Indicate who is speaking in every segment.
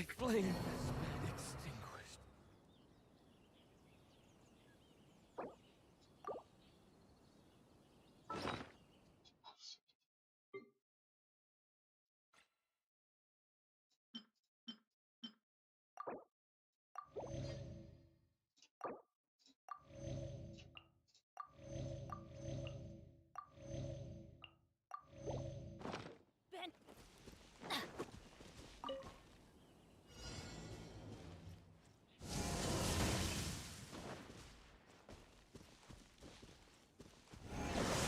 Speaker 1: My flame has been extinguished.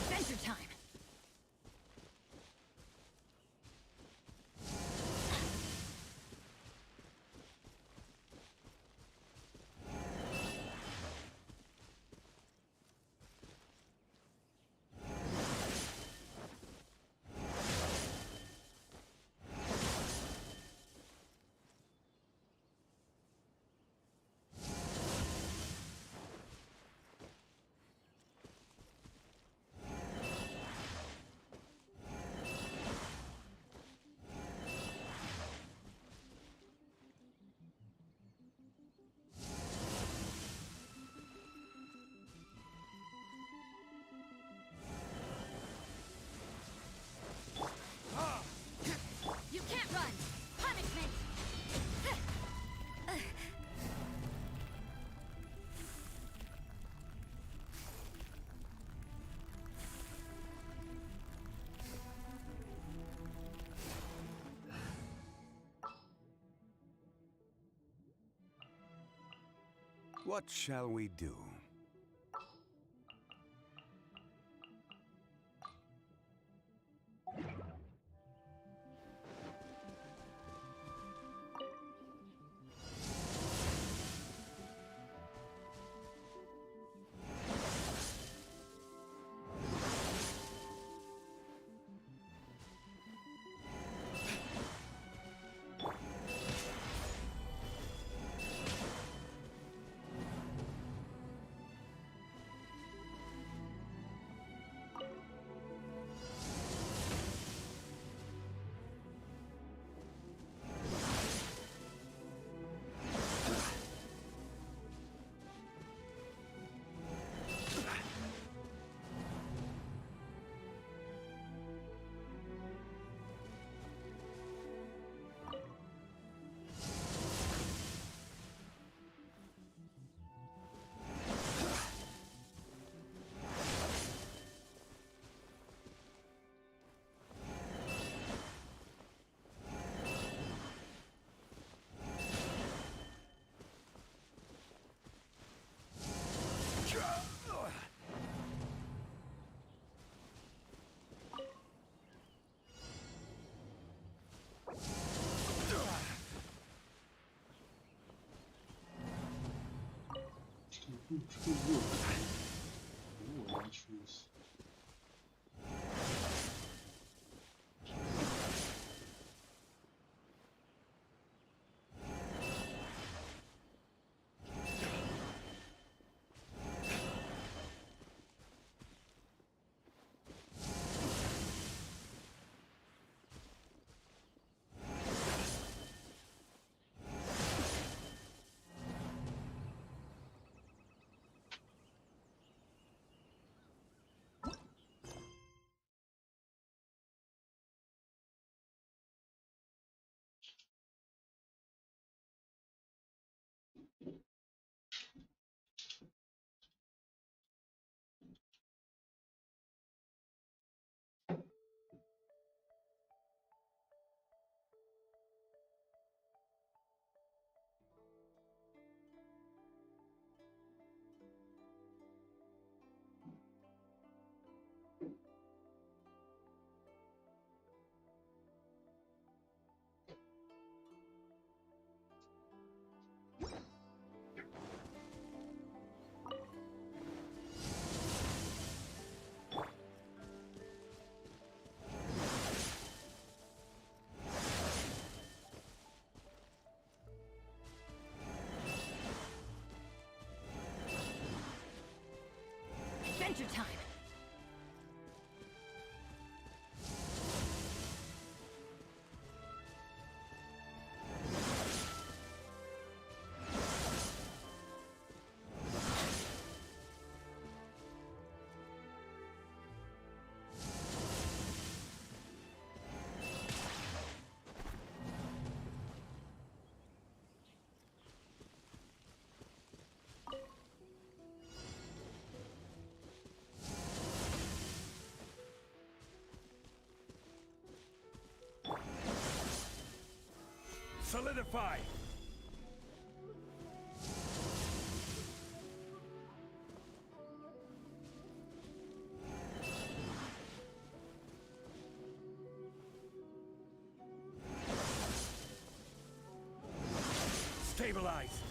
Speaker 2: Adventure time! You can't run! Punishment!
Speaker 3: What shall we do?
Speaker 4: Что делать? О, началось.
Speaker 2: Adventure time!
Speaker 3: Solidify! Stabilize!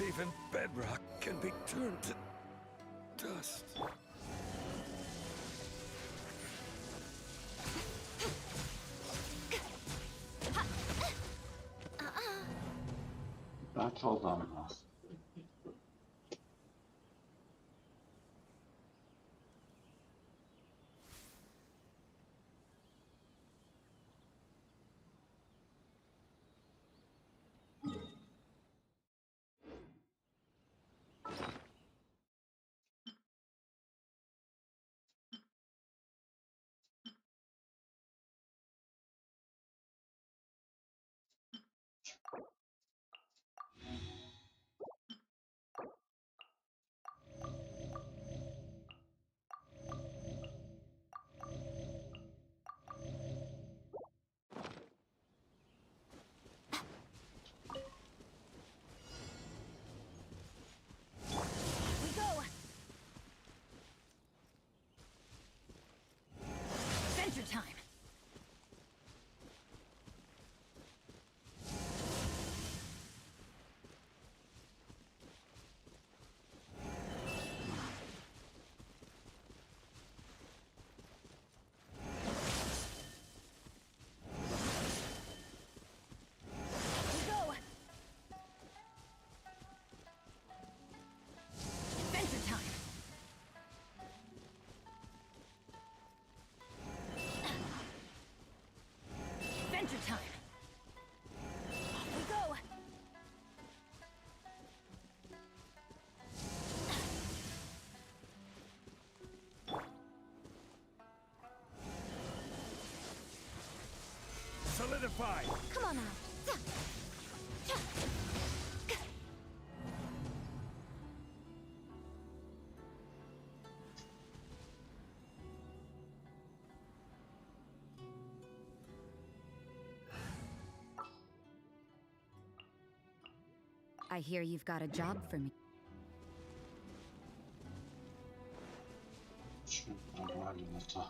Speaker 3: Even bedrock can be turned to dust.
Speaker 4: Battle Dominus.
Speaker 2: We go. Adventure time. We go. Adventure time. Adventure time. Off we go.
Speaker 3: Solidify!
Speaker 2: Come on now. I hear you've got a job for me.
Speaker 4: Чё, нормально-то.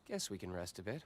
Speaker 5: Guess we can rest a bit.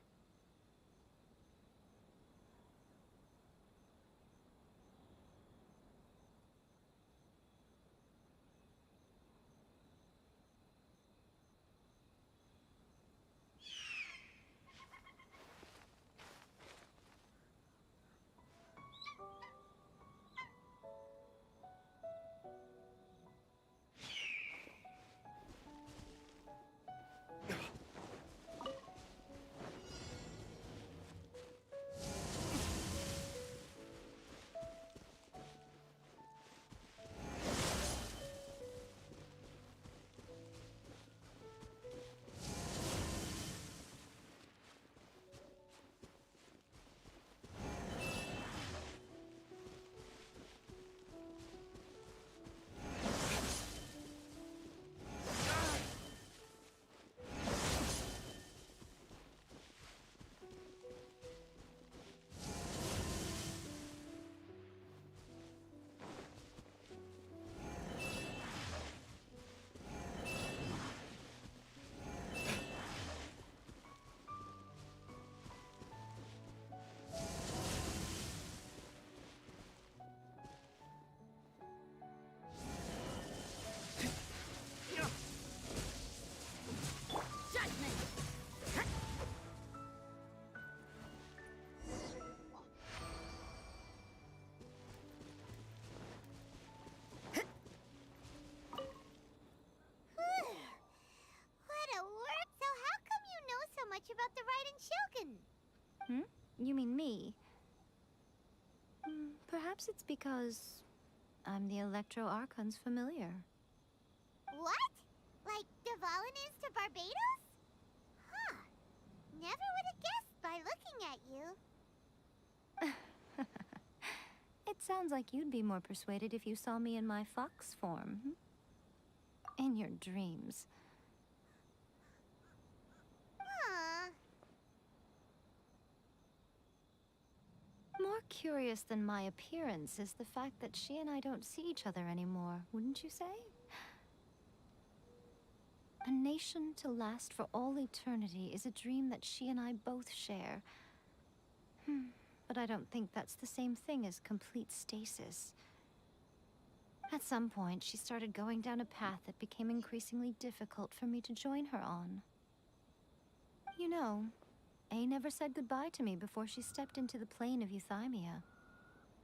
Speaker 6: Perhaps it's because I'm the Electro Archon's familiar.
Speaker 7: What? Like Devalin is to Barbados? Huh. Never would have guessed by looking at you.
Speaker 6: It sounds like you'd be more persuaded if you saw me in my fox form. In your dreams.
Speaker 7: Huh.
Speaker 6: More curious than my appearance is the fact that she and I don't see each other anymore, wouldn't you say? A nation to last for all eternity is a dream that she and I both share. But I don't think that's the same thing as complete stasis. At some point, she started going down a path that became increasingly difficult for me to join her on. You know, A never said goodbye to me before she stepped into the plane of euthymia.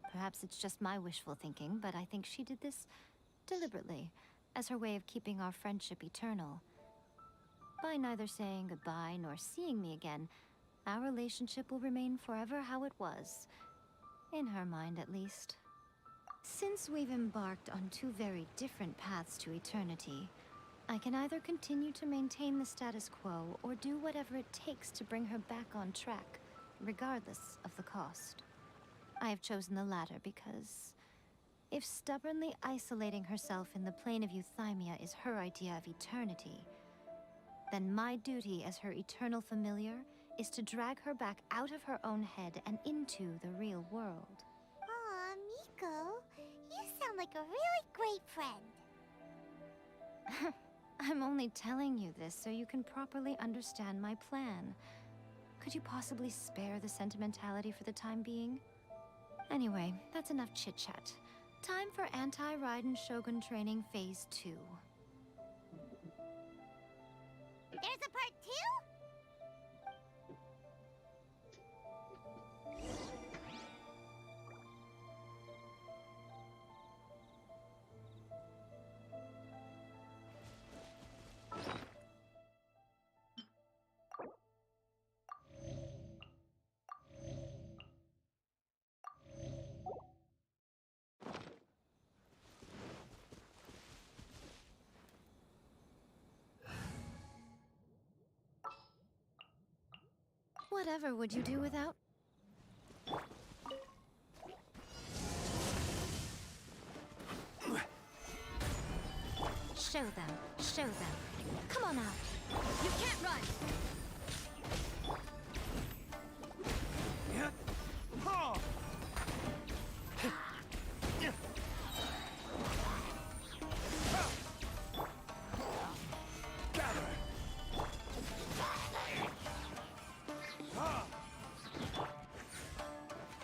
Speaker 6: Perhaps it's just my wishful thinking, but I think she did this deliberately, as her way of keeping our friendship eternal. By neither saying goodbye nor seeing me again, our relationship will remain forever how it was. In her mind, at least. Since we've embarked on two very different paths to eternity, I can either continue to maintain the status quo or do whatever it takes to bring her back on track, regardless of the cost. I have chosen the latter because if stubbornly isolating herself in the plane of euthymia is her idea of eternity, then my duty as her eternal familiar is to drag her back out of her own head and into the real world.
Speaker 7: Aw, Miko, you sound like a really great friend.
Speaker 6: I'm only telling you this so you can properly understand my plan. Could you possibly spare the sentimentality for the time being? Anyway, that's enough chit-chat. Time for Anti-Raiden Shogun Training Phase 2.
Speaker 7: There's a part 2?
Speaker 6: Whatever would you do without? Show them. Show them. Come on out. You can't run.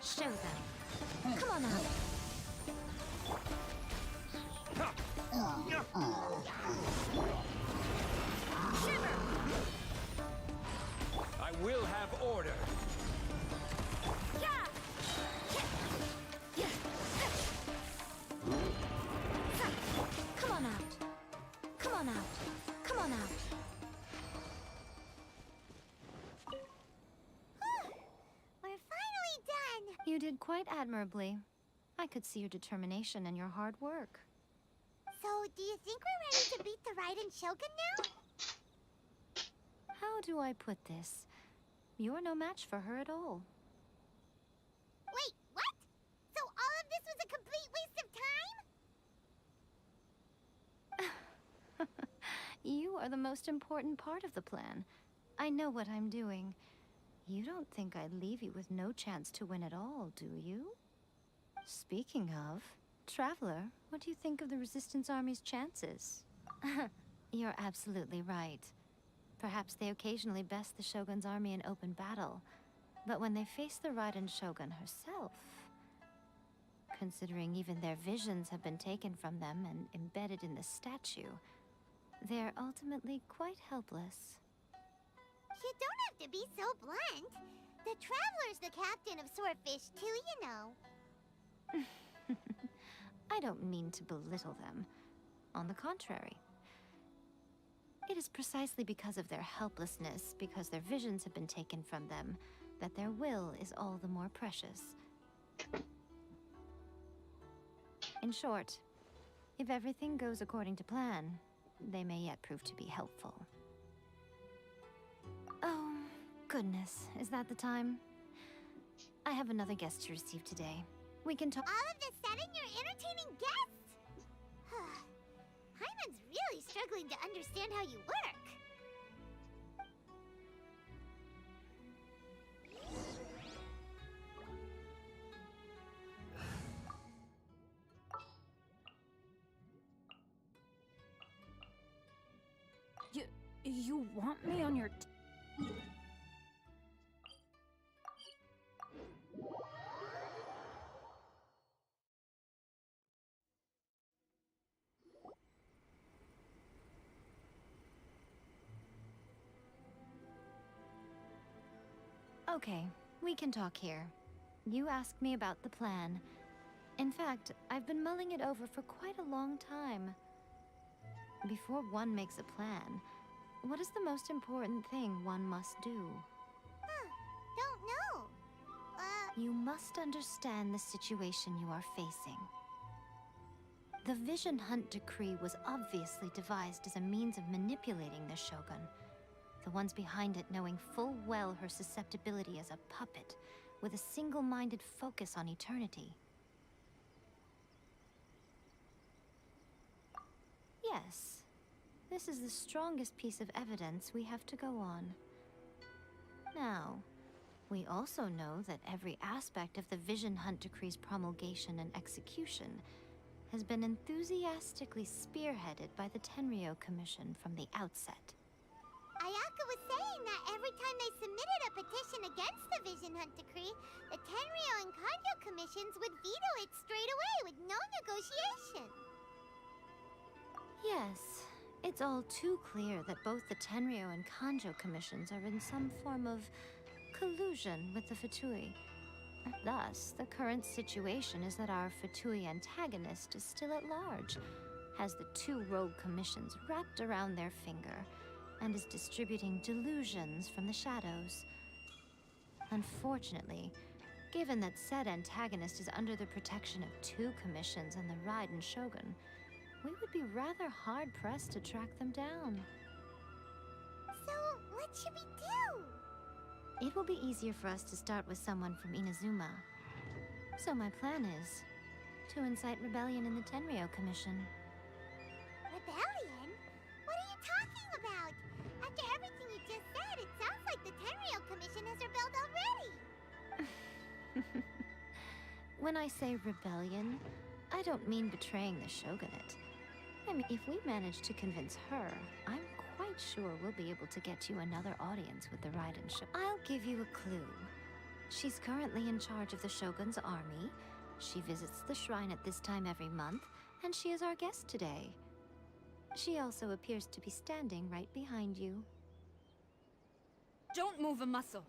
Speaker 6: Show them. Come on out.
Speaker 3: I will have order.
Speaker 6: Come on out. Come on out. Come on out.
Speaker 7: We're finally done.
Speaker 6: You did quite admirably. I could see your determination and your hard work.
Speaker 7: So, do you think we're ready to beat the Raiden Shogun now?
Speaker 6: How do I put this? You're no match for her at all.
Speaker 7: Wait, what? So all of this was a complete waste of time?
Speaker 6: You are the most important part of the plan. I know what I'm doing. You don't think I'd leave you with no chance to win at all, do you? Speaking of, Traveler, what do you think of the Resistance Army's chances? You're absolutely right. Perhaps they occasionally best the Shogun's army in open battle, but when they face the Raiden Shogun herself, considering even their visions have been taken from them and embedded in the statue, they're ultimately quite helpless.
Speaker 7: You don't have to be so blunt. The Traveler's the captain of Swordfish too, you know.
Speaker 6: I don't mean to belittle them. On the contrary. It is precisely because of their helplessness, because their visions have been taken from them, that their will is all the more precious. In short, if everything goes according to plan, they may yet prove to be helpful. Oh, goodness, is that the time? I have another guest to receive today. We can talk.
Speaker 7: All of this sudden, you're entertaining guests? Hyman's really struggling to understand how you work.
Speaker 8: You want me on your
Speaker 6: Okay, we can talk here. You asked me about the plan. In fact, I've been mulling it over for quite a long time. Before one makes a plan, what is the most important thing one must do?
Speaker 7: Don't know.
Speaker 6: You must understand the situation you are facing. The Vision Hunt Decree was obviously devised as a means of manipulating the Shogun. The ones behind it knowing full well her susceptibility as a puppet, with a single-minded focus on eternity. Yes, this is the strongest piece of evidence we have to go on. Now, we also know that every aspect of the Vision Hunt Decree's promulgation and execution has been enthusiastically spearheaded by the Tenryou Commission from the outset.
Speaker 7: Ayaka was saying that every time they submitted a petition against the Vision Hunt Decree, the Tenryou and Kanjo commissions would veto it straight away with no negotiation.
Speaker 6: Yes, it's all too clear that both the Tenryou and Kanjo commissions are in some form of collusion with the Fatui. Thus, the current situation is that our Fatui antagonist is still at large, has the two rogue commissions wrapped around their finger, and is distributing delusions from the shadows. Unfortunately, given that said antagonist is under the protection of two commissions and the Raiden Shogun, we would be rather hard-pressed to track them down.
Speaker 7: So, what should we do?
Speaker 6: It will be easier for us to start with someone from Inazuma. So my plan is to incite rebellion in the Tenryou Commission.
Speaker 7: Rebellion? What are you talking about? After everything you just said, it sounds like the Tenryou Commission has rebelled already.
Speaker 6: When I say rebellion, I don't mean betraying the shogunate. I mean, if we manage to convince her, I'm quite sure we'll be able to get you another audience with the Raiden Shogun. I'll give you a clue. She's currently in charge of the Shogun's army. She visits the shrine at this time every month, and she is our guest today. She also appears to be standing right behind you.
Speaker 8: Don't move a muscle.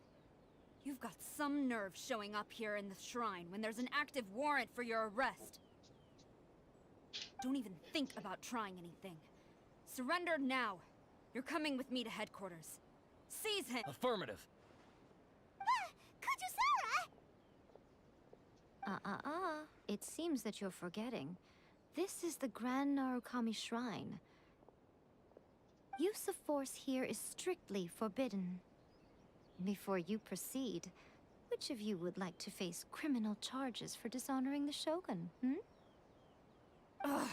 Speaker 8: You've got some nerve showing up here in the shrine when there's an active warrant for your arrest. Don't even think about trying anything. Surrender now. You're coming with me to headquarters. Seize him!
Speaker 3: Affirmative.
Speaker 7: Kujusara!
Speaker 6: It seems that you're forgetting. This is the Grand Narukami Shrine. Use of force here is strictly forbidden. Before you proceed, which of you would like to face criminal charges for dishonoring the Shogun,
Speaker 8: Ugh.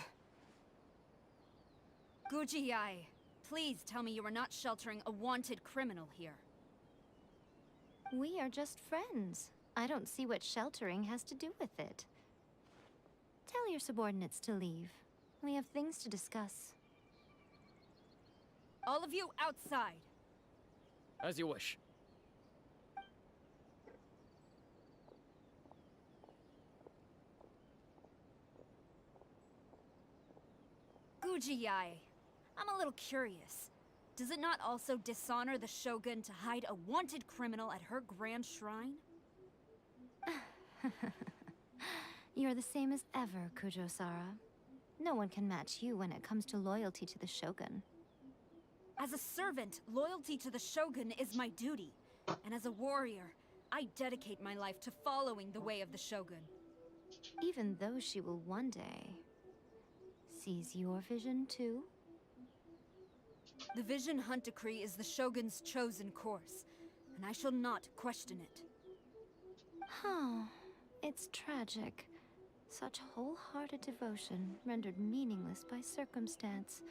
Speaker 8: Guji-ai, please tell me you are not sheltering a wanted criminal here.
Speaker 6: We are just friends. I don't see what sheltering has to do with it. Tell your subordinates to leave. We have things to discuss.
Speaker 8: All of you outside.
Speaker 3: As you wish.
Speaker 8: Guji-ai, I'm a little curious. Does it not also dishonor the Shogun to hide a wanted criminal at her grand shrine?
Speaker 6: You're the same as ever, Kujo-sara. No one can match you when it comes to loyalty to the Shogun.
Speaker 8: As a servant, loyalty to the Shogun is my duty. And as a warrior, I dedicate my life to following the way of the Shogun.
Speaker 6: Even though she will one day seize your vision too.
Speaker 8: The Vision Hunt Decree is the Shogun's chosen course, and I shall not question it.
Speaker 6: Huh. It's tragic. Such wholehearted devotion rendered meaningless by circumstance.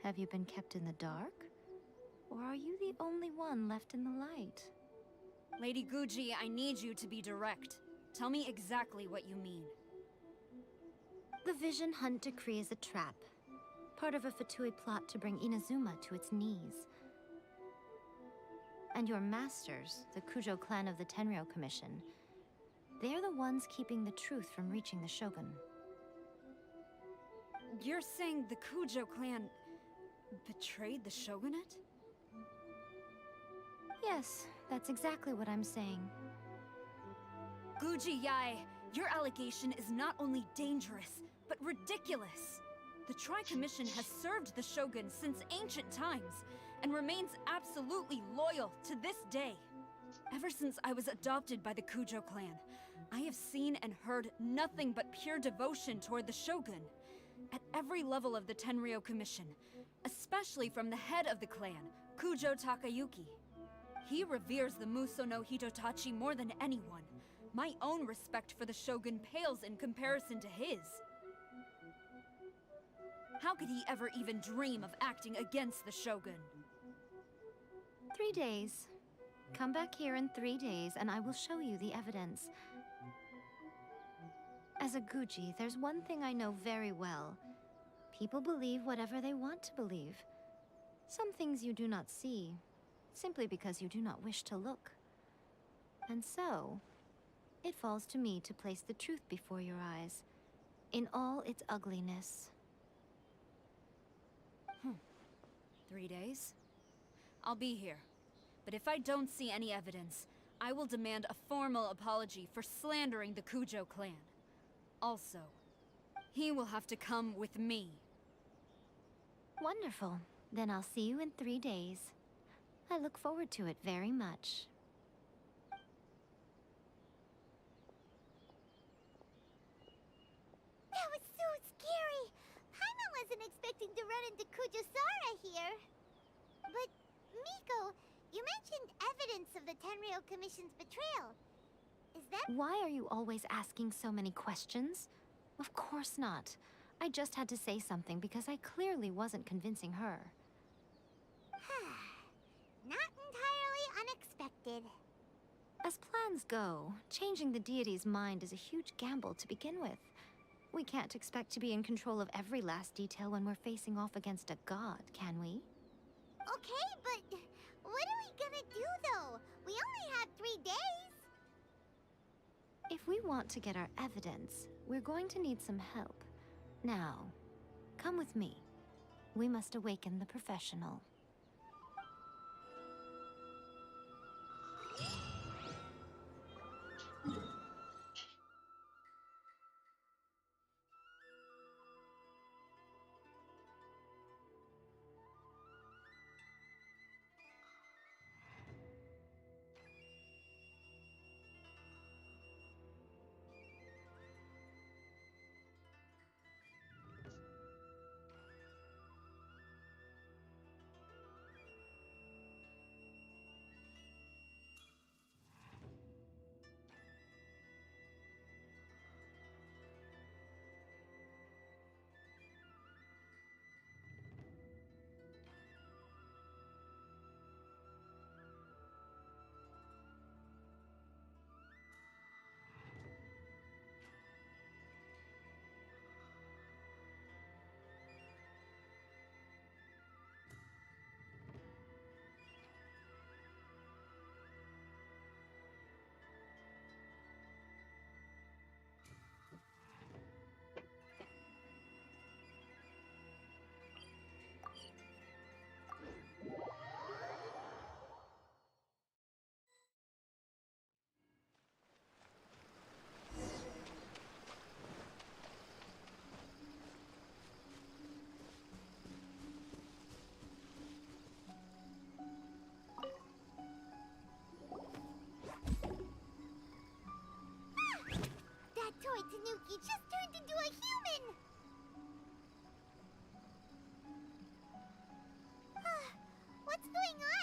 Speaker 6: Have you been kept in the dark? Or are you the only one left in the light?
Speaker 8: Lady Guji, I need you to be direct. Tell me exactly what you mean.
Speaker 6: The Vision Hunt Decree is a trap. Part of a Fatui plot to bring Inazuma to its knees. And your masters, the Kujo clan of the Tenryou Commission, they're the ones keeping the truth from reaching the Shogun.
Speaker 8: You're saying the Kujo clan betrayed the Shogunate?
Speaker 6: Yes, that's exactly what I'm saying.
Speaker 8: Guji Yae, your allegation is not only dangerous, but ridiculous. The Tri-Commission has served the Shogun since ancient times, and remains absolutely loyal to this day. Ever since I was adopted by the Kujo clan, I have seen and heard nothing but pure devotion toward the Shogun. At every level of the Tenryou Commission, especially from the head of the clan, Kujo Takayuki. He reveres the Muso no Hitotachi more than anyone. My own respect for the Shogun pales in comparison to his. How could he ever even dream of acting against the Shogun?
Speaker 6: 3 days. Come back here in 3 days and I will show you the evidence. As a Guji, there's one thing I know very well. People believe whatever they want to believe. Some things you do not see, simply because you do not wish to look. And so, it falls to me to place the truth before your eyes, in all its ugliness.
Speaker 8: 3 days? I'll be here. But if I don't see any evidence, I will demand a formal apology for slandering the Kujo clan. Also, he will have to come with me.
Speaker 6: Wonderful. Then I'll see you in 3 days. I look forward to it very much.
Speaker 7: That was so scary! Paimon wasn't expecting to run into Kujosara here. But, Miko, you mentioned evidence of the Tenryou Commission's betrayal. Is that...
Speaker 6: Why are you always asking so many questions? Of course not. I just had to say something because I clearly wasn't convincing her.
Speaker 7: Not entirely unexpected.
Speaker 6: As plans go, changing the deity's mind is a huge gamble to begin with. We can't expect to be in control of every last detail when we're facing off against a god, can we?
Speaker 7: Okay, but what are we gonna do, though? We only have 3 days.
Speaker 6: If we want to get our evidence, we're going to need some help. Now, come with me. We must awaken the professional.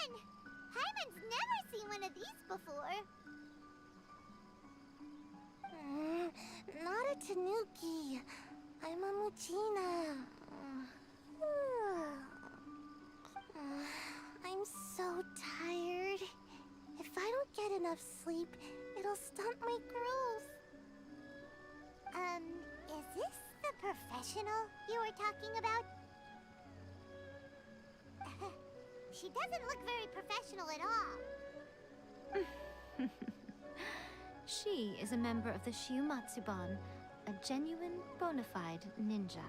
Speaker 7: on! Hyman's never seen one of these before. Not a tanuki. I'm a muchina. I'm so tired. If I don't get enough sleep, it'll stunt my growth. Is this the professional you were talking about? She doesn't look very professional at all.
Speaker 6: She is a member of the Shiumatsuban, a genuine, bona fide ninja.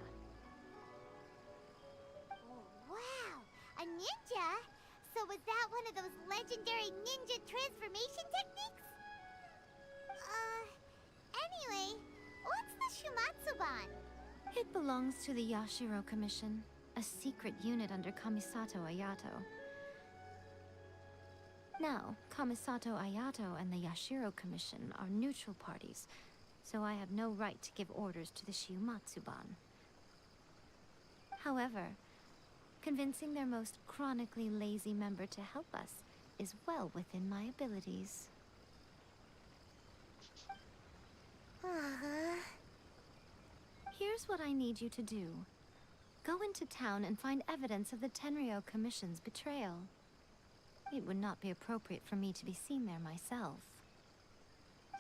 Speaker 7: Oh, wow! A ninja? So was that one of those legendary ninja transformation techniques? Anyway, what's the Shumatsuban?
Speaker 6: It belongs to the Yashiro Commission, a secret unit under Kamisato Ayato. Now, Kamisato Ayato and the Yashiro Commission are neutral parties, so I have no right to give orders to the Shiumatsuban. However, convincing their most chronically lazy member to help us is well within my abilities. Here's what I need you to do. Go into town and find evidence of the Tenryou Commission's betrayal. It would not be appropriate for me to be seen there myself.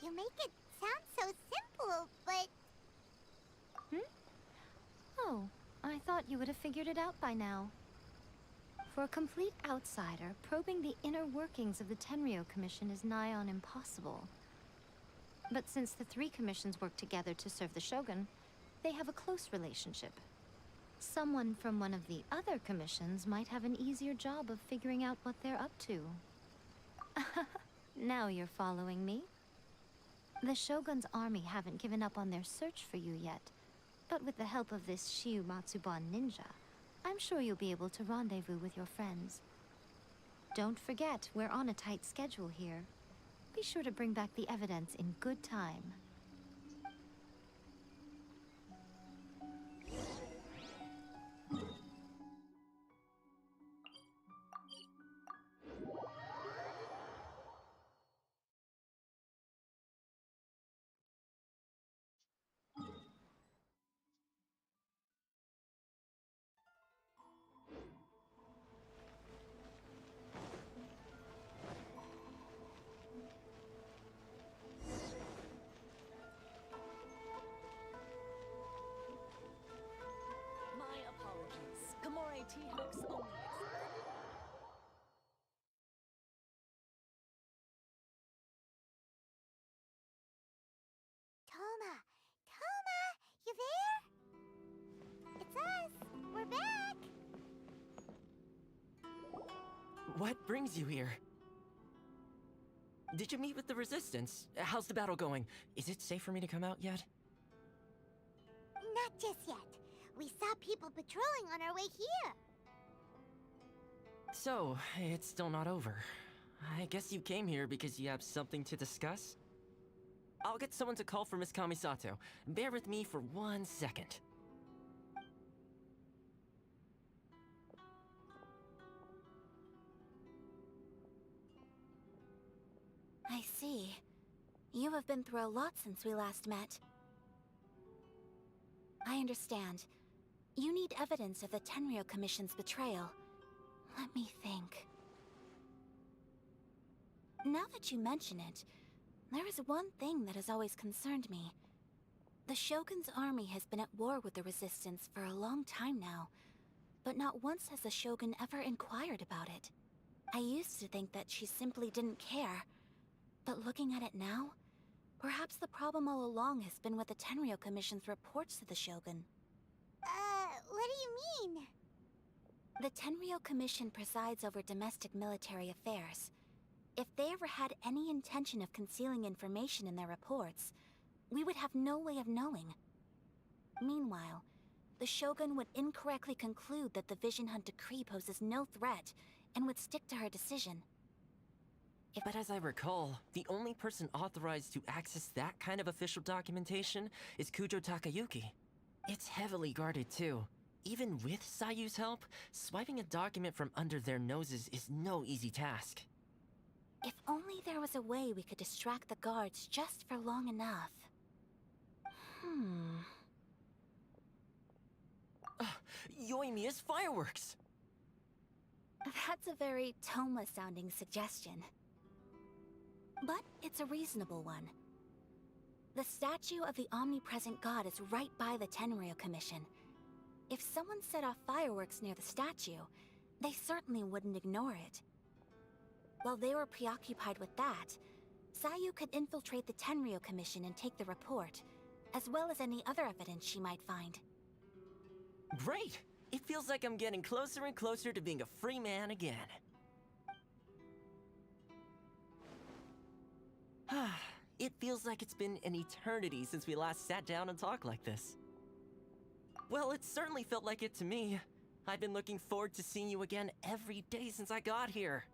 Speaker 7: You make it sound so simple, but...
Speaker 6: Oh, I thought you would have figured it out by now. For a complete outsider, probing the inner workings of the Tenryou Commission is nigh on impossible. But since the three commissions work together to serve the Shogun, they have a close relationship. Someone from one of the other commissions might have an easier job of figuring out what they're up to. Now you're following me? The Shogun's army haven't given up on their search for you yet, but with the help of this Shiumatsuban ninja, I'm sure you'll be able to rendezvous with your friends. Don't forget, we're on a tight schedule here. Be sure to bring back the evidence in good time.
Speaker 9: My apologies. Gamore T-Hawk's only
Speaker 7: Toma! Toma! You there? It's us! We're back!
Speaker 3: What brings you here? Did you meet with the Resistance? How's the battle going? Is it safe for me to come out yet?
Speaker 7: Not just yet. We saw people patrolling on our way here.
Speaker 3: So, it's still not over. I guess you came here because you have something to discuss? I'll get someone to call for Miss Kamisato. Bear with me for 1 second.
Speaker 10: I see. You have been through a lot since we last met. I understand. You need evidence of the Tenryou Commission's betrayal. Let me think. Now that you mention it, there is one thing that has always concerned me. The Shogun's army has been at war with the Resistance for a long time now, but not once has the Shogun ever inquired about it. I used to think that she simply didn't care, but looking at it now, perhaps the problem all along has been with the Tenryou Commission's reports to the Shogun.
Speaker 7: What do you mean?
Speaker 10: The Tenryou Commission presides over domestic military affairs. If they ever had any intention of concealing information in their reports, we would have no way of knowing. Meanwhile, the Shogun would incorrectly conclude that the Vision Hunt decree poses no threat and would stick to her decision.
Speaker 3: But as I recall, the only person authorized to access that kind of official documentation is Kujo Takayuki. It's heavily guarded too. Even with Sayu's help, swiping a document from under their noses is no easy task.
Speaker 10: If only there was a way we could distract the guards just for long enough.
Speaker 3: Yoimiya's fireworks!
Speaker 10: That's a very Toma-sounding suggestion. But it's a reasonable one. The statue of the omnipresent god is right by the Tenryou Commission. If someone set off fireworks near the statue, they certainly wouldn't ignore it. While they were preoccupied with that, Sayu could infiltrate the Tenryou Commission and take the report, as well as any other evidence she might find.
Speaker 3: Great! It feels like I'm getting closer and closer to being a free man again. It feels like it's been an eternity since we last sat down and talked like this. Well, it certainly felt like it to me. I've been looking forward to seeing you again every day since I got here.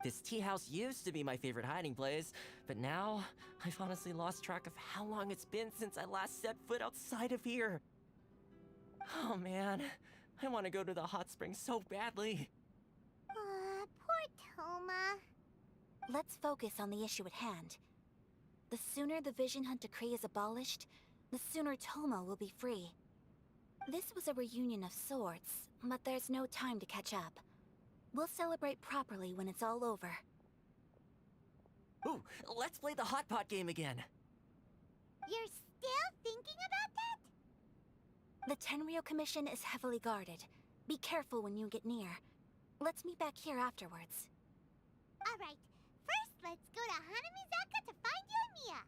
Speaker 3: This tea house used to be my favorite hiding place, but now I've honestly lost track of how long it's been since I last set foot outside of here. Oh man, I want to go to the hot springs so badly.
Speaker 7: Poor Toma.
Speaker 10: Let's focus on the issue at hand. The sooner the Vision Hunt Decree is abolished, the sooner Toma will be free. This was a reunion of sorts, but there's no time to catch up. We'll celebrate properly when it's all over.
Speaker 3: Ooh, let's play the hot pot game again.
Speaker 7: You're still thinking about that?
Speaker 10: The Tenryou Commission is heavily guarded. Be careful when you get near. Let's meet back here afterwards.
Speaker 7: Alright, first let's go to Hanamizaka to find Yoimiya.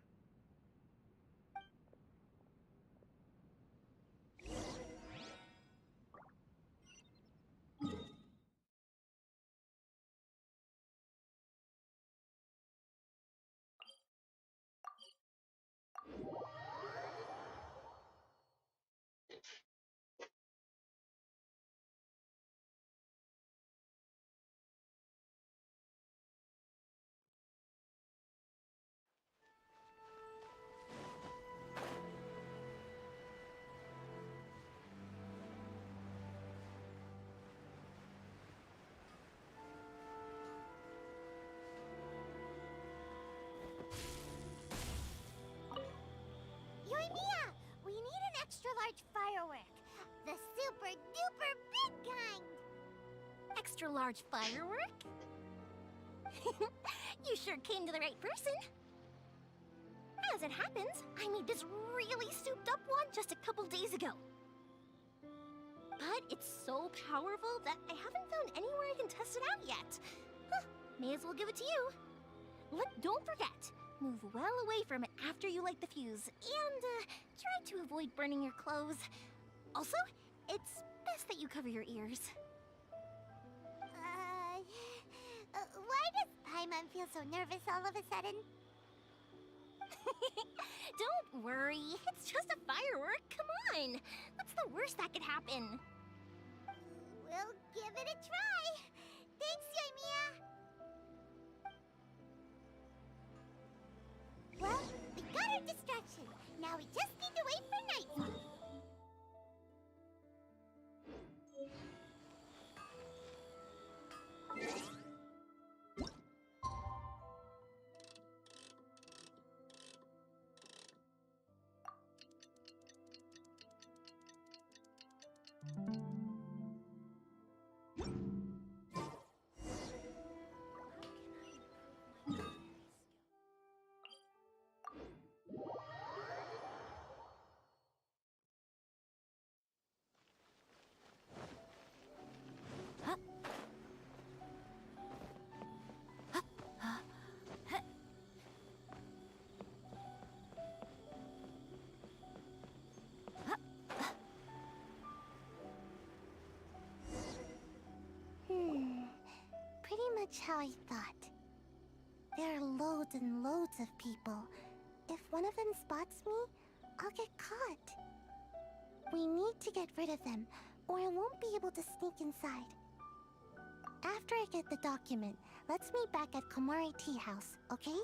Speaker 7: Yoimiya, we need an extra large firework. The super duper big kind.
Speaker 6: Extra large firework? You sure came to the right person. As it happens, I made this really souped up one just a couple days ago. But it's so powerful that I haven't found anywhere I can test it out yet. May as well give it to you. Don't forget, move well away from it after you light the fuse, and try to avoid burning your clothes. Also, it's best that you cover your ears.
Speaker 7: Why does Paimon feel so nervous all of a sudden?
Speaker 6: Don't worry, it's just a firework, come on! What's the worst that could happen?
Speaker 7: We'll give it a try. Thanks, Yoimiya. Well, we got our distraction. Now we just need to wait for nightfall. Pretty much how I thought. There are loads and loads of people. If one of them spots me, I'll get caught. We need to get rid of them, or I won't be able to sneak inside. After I get the document, let's meet back at Komari Tea House, okay?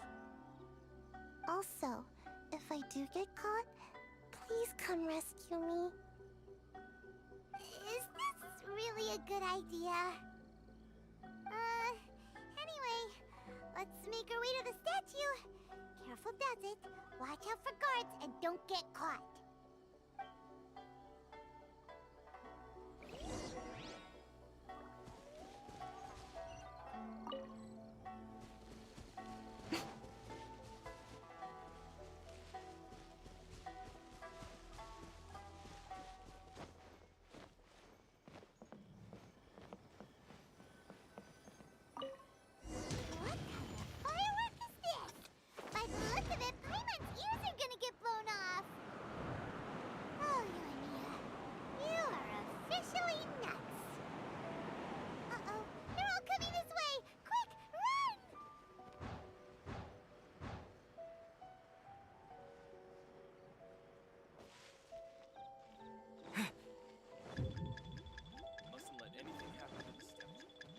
Speaker 7: Also, if I do get caught, please come rescue me. good idea. Anyway, let's make our way to the statue. Careful does it. Watch out for guards and don't get caught. What kind of firework is this? By the look of it, Paimon's ears are gonna get blown off. Oh, Yoimiya, you are officially nuts. Uh-oh, they're all coming this way. Quick, run!
Speaker 1: Mustn't let anything happen to the statue.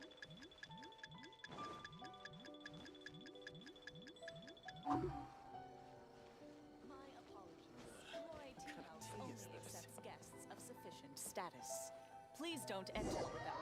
Speaker 9: My apologies. Moray Tea House only accepts guests of sufficient status. Please don't enter without.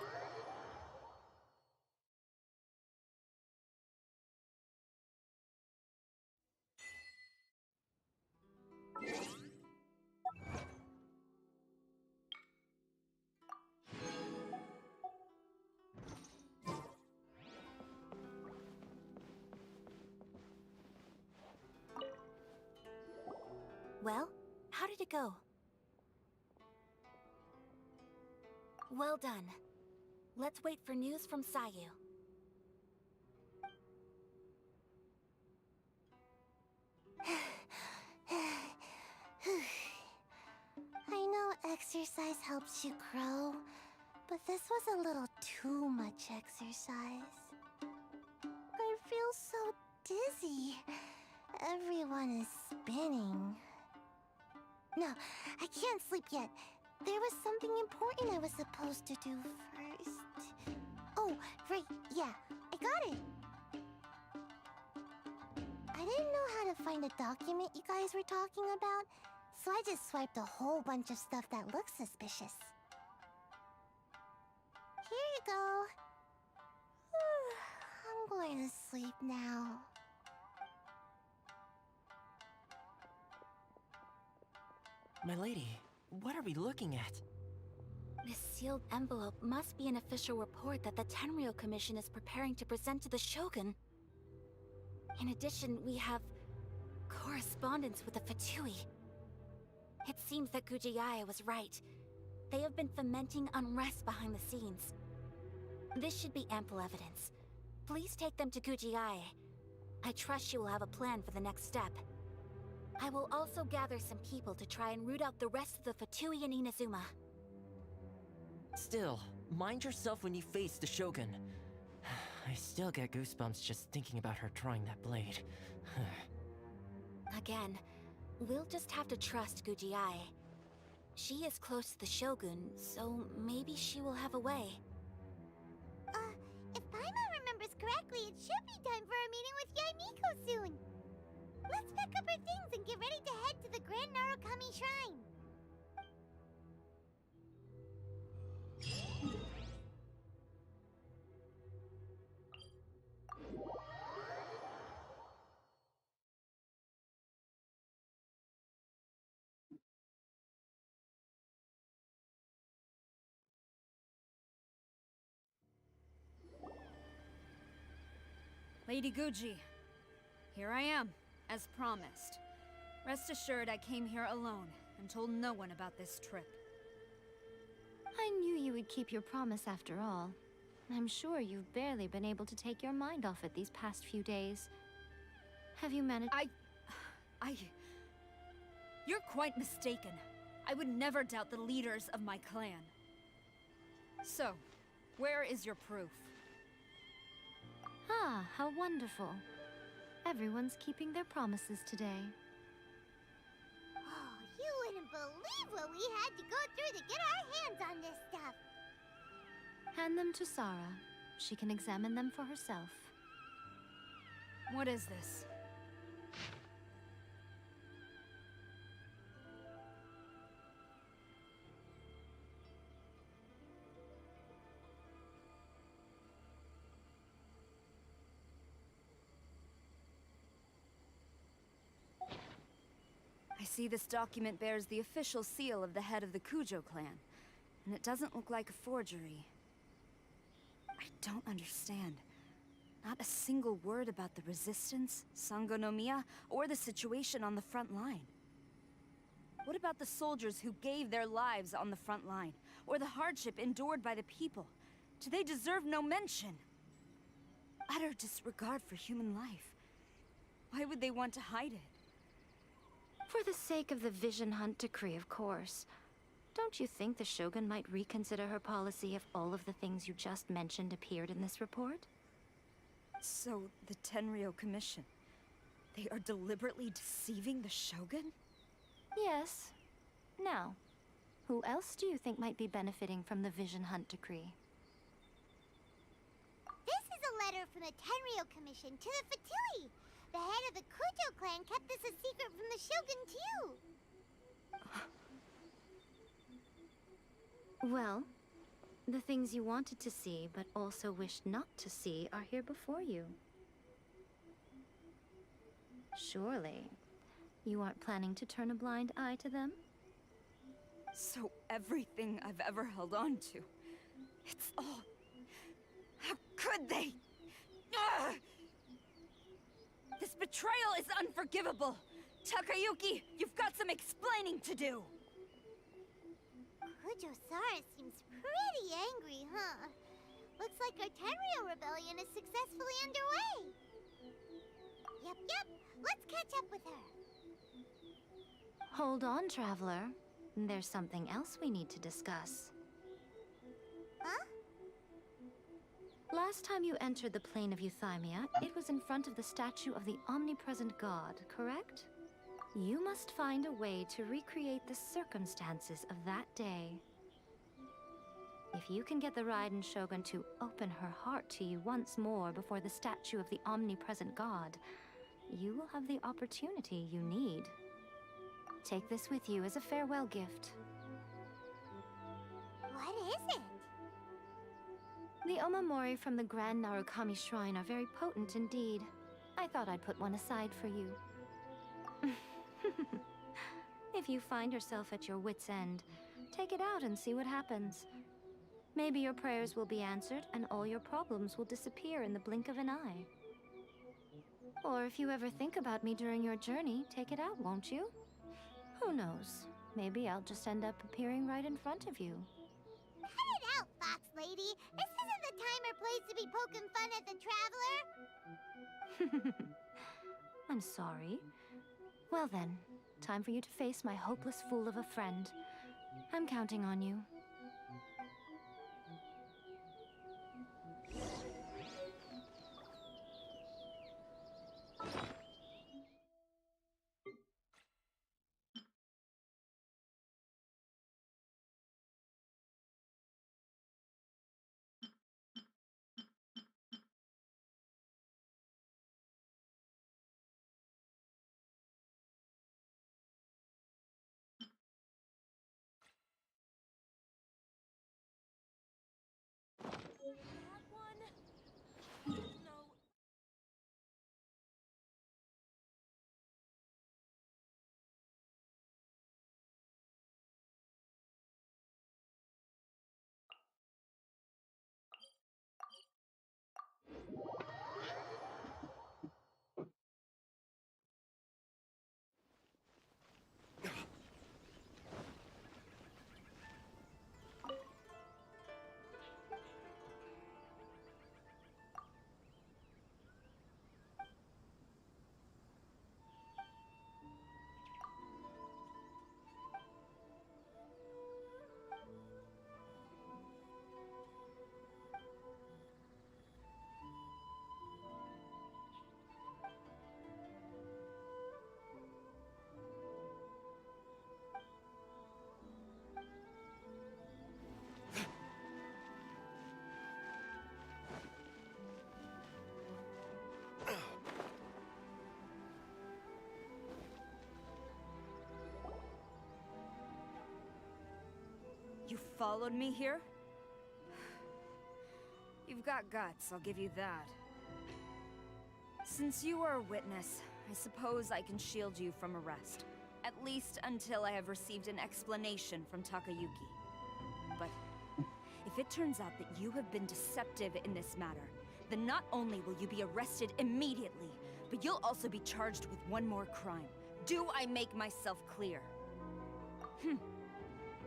Speaker 10: Well, how did it go? Well done. Let's wait for news from Sayu.
Speaker 7: I know exercise helps you grow, but this was a little too much exercise. I feel so dizzy. Everyone is spinning. No, I can't sleep yet. There was something important I was supposed to do first. Oh, right, yeah, I got it. I didn't know how to find a document you guys were talking about, so I just swiped a whole bunch of stuff that looks suspicious. Here you go. I'm going to sleep now.
Speaker 3: My lady, what are we looking at?
Speaker 10: This sealed envelope must be an official report that the Tenryou Commission is preparing to present to the Shogun. In addition, we have correspondence with the Fatui. It seems that Gujiae was right. They have been fomenting unrest behind the scenes. This should be ample evidence. Please take them to Gujiae. I trust you will have a plan for the next step. I will also gather some people to try and root out the rest of the Fatui in Inazuma.
Speaker 3: Still, mind yourself when you face the Shogun. I still get goosebumps just thinking about her drawing that blade.
Speaker 10: Again, we'll just have to trust Gujiae. She is close to the Shogun, so maybe she will have a way.
Speaker 7: If Paimon remembers correctly, it should be time for a meeting with Yaimiko soon. Let's pack up our things and get ready to head to the Grand Narukami Shrine.
Speaker 8: Lady Guji, here I am, as promised. Rest assured I came here alone and told no one about this trip.
Speaker 6: I knew you would keep your promise after all. I'm sure you've barely been able to take your mind off it these past few days. Have you managed—
Speaker 8: You're quite mistaken. I would never doubt the leaders of my clan. So, where is your proof?
Speaker 6: Ah, how wonderful. Everyone's keeping their promises today.
Speaker 7: Oh, you wouldn't believe what we had to go through to get our hands on this stuff.
Speaker 6: Hand them to Sarah. She can examine them for herself.
Speaker 8: What is this? see, this document bears the official seal of the head of the Kujo clan, and it doesn't look like a forgery. I don't understand. Not a single word about the resistance, Sangonomiya, or the situation on the front line. What about the soldiers who gave their lives on the front line, or the hardship endured by the people? Do they deserve no mention? Utter disregard for human life. Why would they want to hide it?
Speaker 6: For the sake of the Vision Hunt decree, of course. Don't you think the Shogun might reconsider her policy if all of the things you just mentioned appeared in this report?
Speaker 8: So, the Tenryou Commission, they are deliberately deceiving the Shogun?
Speaker 6: Yes. Now, who else do you think might be benefiting from the Vision Hunt decree?
Speaker 7: This is a letter from the Tenryou Commission to the Fatui. The head of the Kujo clan kept this a secret from the Shogun, too.
Speaker 6: Well, the things you wanted to see but also wished not to see are here before you. Surely, you aren't planning to turn a blind eye to them?
Speaker 8: So everything I've ever held on to, it's all... How could they? Ugh! This betrayal is unforgivable! Takayuki, you've got some explaining to do!
Speaker 7: Kujo-Sara seems pretty angry, huh? Looks like our Tenryou rebellion is successfully underway. Yep. Let's catch up with her.
Speaker 6: Hold on, Traveler. There's something else we need to discuss.
Speaker 7: Huh?
Speaker 6: Last time you entered the plane of Euthymia, it was in front of the statue of the omnipresent god, correct? You must find a way to recreate the circumstances of that day. If you can get the Raiden Shogun to open her heart to you once more before the statue of the omnipresent god, you will have the opportunity you need. Take this with you as a farewell gift.
Speaker 7: What is it?
Speaker 6: The omamori from the Grand Narukami Shrine are very potent indeed. I thought I'd put one aside for you. If you find yourself at your wit's end, take it out and see what happens. Maybe your prayers will be answered and all your problems will disappear in the blink of an eye. Or if you ever think about me during your journey, take it out, won't you? Who knows? Maybe I'll just end up appearing right in front of you.
Speaker 7: Cut it out, Fox Lady. This isn't the time or place to be poking fun at the Traveler.
Speaker 6: I'm sorry. Well then, time for you to face my hopeless fool of a friend. I'm counting on you.
Speaker 8: You followed me here? You've got guts, I'll give you that. Since you are a witness, I suppose I can shield you from arrest. At least until I have received an explanation from Takayuki. But if it turns out that you have been deceptive in this matter, then not only will you be arrested immediately, but you'll also be charged with one more crime. Do I make myself clear?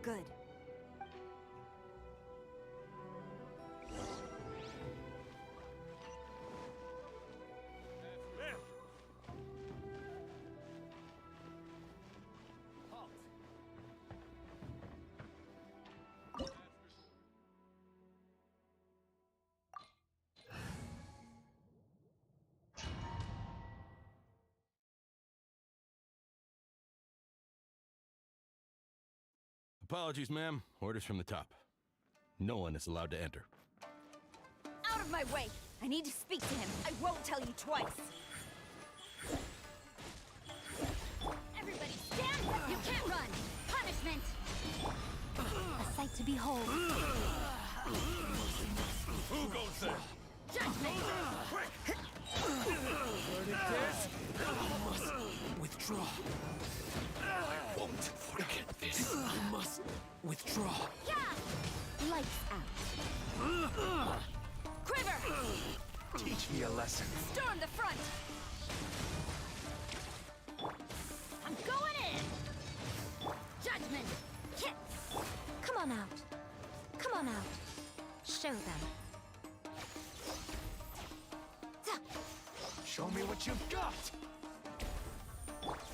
Speaker 8: Good.
Speaker 11: Apologies, ma'am. Orders from the top. No one is allowed to enter.
Speaker 8: Out of my way! I need to speak to him. I won't tell you twice. Everybody stand! You can't run! Punishment!
Speaker 6: A sight to behold.
Speaker 11: Who goes there?
Speaker 8: Judgment!
Speaker 11: Quick!
Speaker 5: Withdraw. I won't forget this. I must withdraw.
Speaker 8: Yeah!
Speaker 6: Lights out.
Speaker 8: Quiver!
Speaker 5: Teach me a lesson.
Speaker 8: Storm the front! I'm going in! Judgment! Hit!
Speaker 6: Come on out. Come on out. Show them.
Speaker 5: Show me what you've got.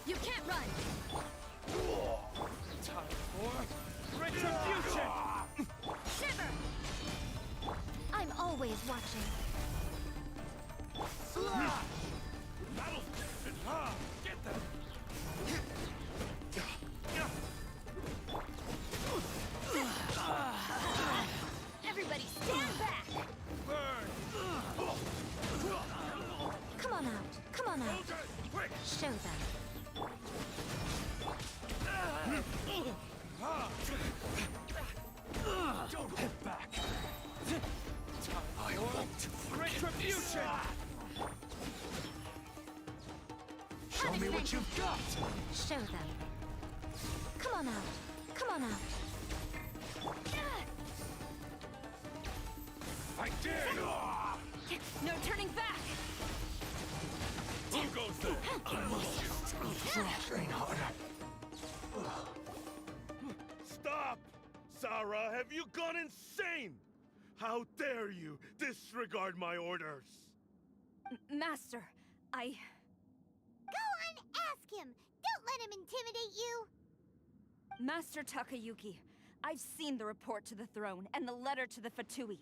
Speaker 8: You can't run!
Speaker 5: Time for retribution.
Speaker 8: Shiver!
Speaker 6: I'm always watching.
Speaker 11: Battle! Get them!
Speaker 8: Everybody stand back!
Speaker 6: Come on out. Come on out.
Speaker 11: Quick!
Speaker 6: Show them.
Speaker 11: Don't hold back. I won't forget retribution.
Speaker 5: Show me what you've got.
Speaker 6: Show them. Come on out. Come on out.
Speaker 11: I dare you.
Speaker 8: No turning back!
Speaker 11: Who goes there? I must train harder.
Speaker 12: Stop! Sarah, have you gone insane? How dare you disregard my orders?
Speaker 8: Master, I...
Speaker 7: Go on, ask him! Don't let him intimidate you!
Speaker 8: Master Takayuki, I've seen the report to the throne and the letter to the Fatui.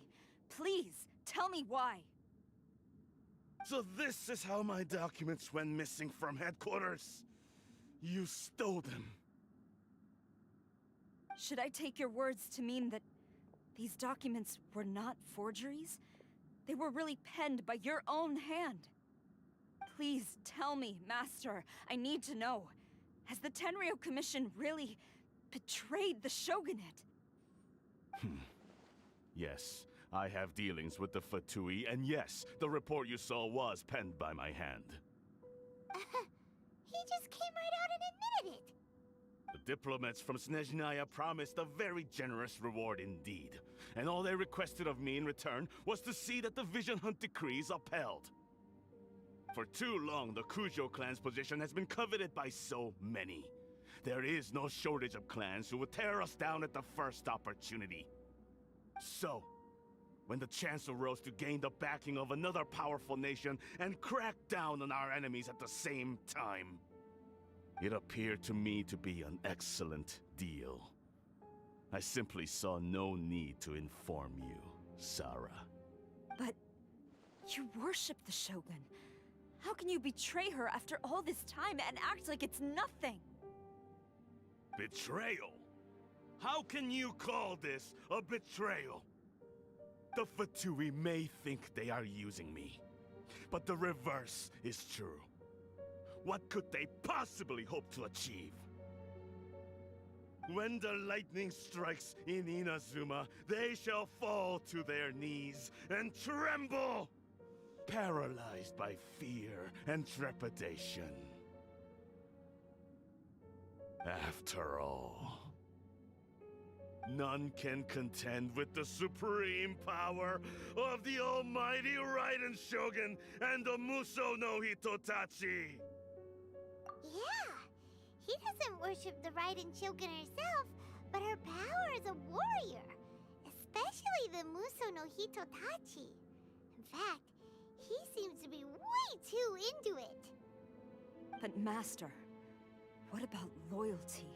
Speaker 8: Please, tell me why.
Speaker 12: So this is how my documents went missing from headquarters. You stole them.
Speaker 8: Should I take your words to mean that these documents were not forgeries? They were really penned by your own hand. Please tell me, Master. I need to know. Has the Tenryou Commission really betrayed the shogunate?
Speaker 12: Yes, I have dealings with the Fatui, and yes, the report you saw was penned by my hand.
Speaker 7: He just came right out and admitted it!
Speaker 12: The diplomats from Snezhnaya promised a very generous reward indeed, and all they requested of me in return was to see that the Vision Hunt decrees upheld. For too long, the Kujo clan's position has been coveted by so many. There is no shortage of clans who would tear us down at the first opportunity. So, when the chance arose to gain the backing of another powerful nation and crack down on our enemies at the same time, it appeared to me to be an excellent deal. I simply saw no need to inform you, Sarah.
Speaker 8: But you worship the Shogun. How can you betray her after all this time and act like it's nothing?
Speaker 12: Betrayal? How can you call this a betrayal? The Fatui may think they are using me, but the reverse is true. What could they possibly hope to achieve? When the lightning strikes in Inazuma, they shall fall to their knees and tremble, paralyzed by fear and trepidation. After all, none can contend with the supreme power of the almighty Raiden Shogun and the Muso no Hitotachi!
Speaker 7: Yeah, he doesn't worship the Raiden Shogun herself, but her power as a warrior, especially the Muso no Hitotachi. In fact, he seems to be way too into it.
Speaker 8: But Master, what about loyalty?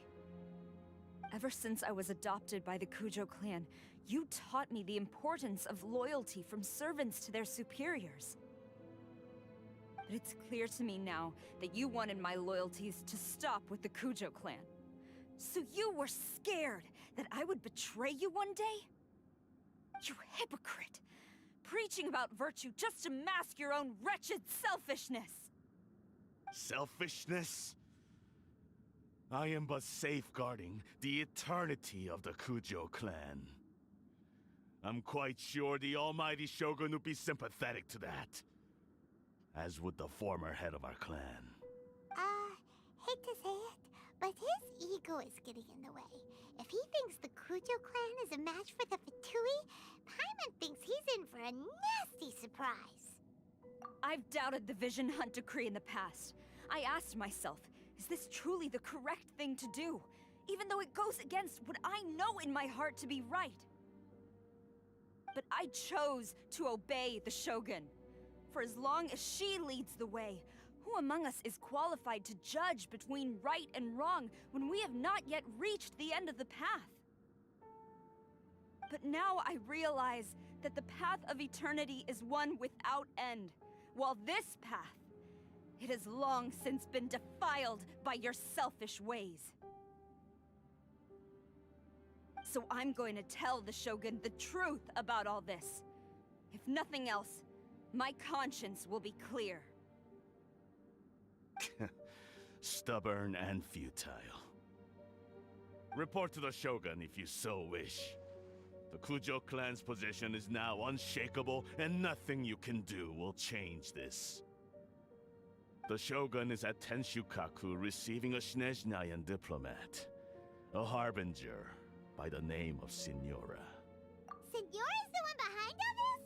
Speaker 8: Ever since I was adopted by the Kujo clan, you taught me the importance of loyalty from servants to their superiors. But it's clear to me now that you wanted my loyalties to stop with the Kujo clan. So you were scared that I would betray you one day? You hypocrite! Preaching about virtue just to mask your own wretched selfishness!
Speaker 12: Selfishness? I am but safeguarding the eternity of the Kujo clan. I'm quite sure the almighty Shogun would be sympathetic to that. As would the former head of our clan.
Speaker 7: Hate to say it, but his ego is getting in the way. If he thinks the Kujo clan is a match for the Fatui, Paimon thinks he's in for a nasty surprise.
Speaker 8: I've doubted the Vision Hunt decree in the past. I asked myself, is this truly the correct thing to do? Even though it goes against what I know in my heart to be right. But I chose to obey the Shogun. For as long as she leads the way, who among us is qualified to judge between right and wrong when we have not yet reached the end of the path? But now I realize that the path of eternity is one without end, while this path, it has long since been defiled by your selfish ways. So I'm going to tell the Shogun the truth about all this. If nothing else, my conscience will be clear.
Speaker 12: Stubborn and futile. Report to the Shogun if you so wish. The Kujo clan's position is now unshakable, and nothing you can do will change this. The Shogun is at Tenshukaku receiving a Snezhnayan diplomat. A harbinger by the name of Signora.
Speaker 7: Signora's the one behind all this?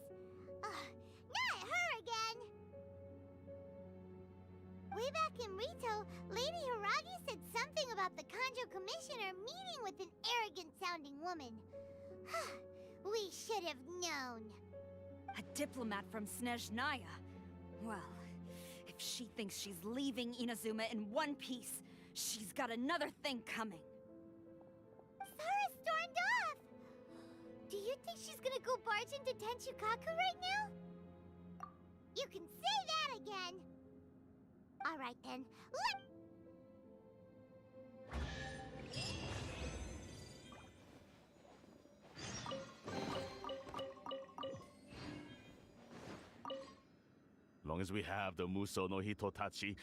Speaker 7: Ugh, not her again! Way back in Rito, Lady Hiragi said something about the Kanjo Commissioner meeting with an arrogant-sounding woman. We should have known.
Speaker 8: A diplomat from Snezhnaya? Well, if she thinks she's leaving Inazuma in one piece, she's got another thing coming.
Speaker 7: Sara stormed off! Do you think she's gonna go barge into Tenshukaku right now? You can say that again! Alright then,
Speaker 12: Long as we have the Muso no Hitotachi,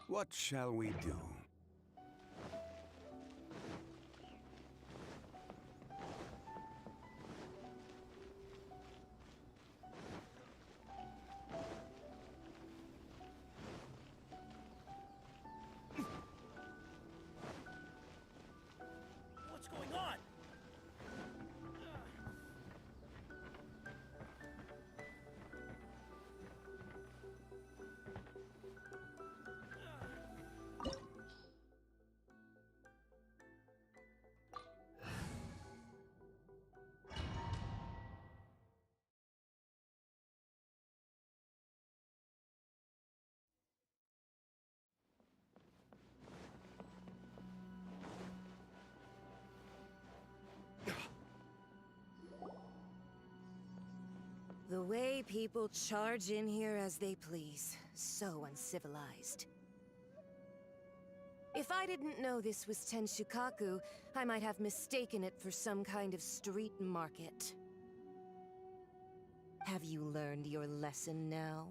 Speaker 13: What shall we do?
Speaker 1: What's going on?
Speaker 14: The way people charge in here as they please. So uncivilized. If I didn't know this was Tenshukaku, I might have mistaken it for some kind of street market. Have you learned your lesson now?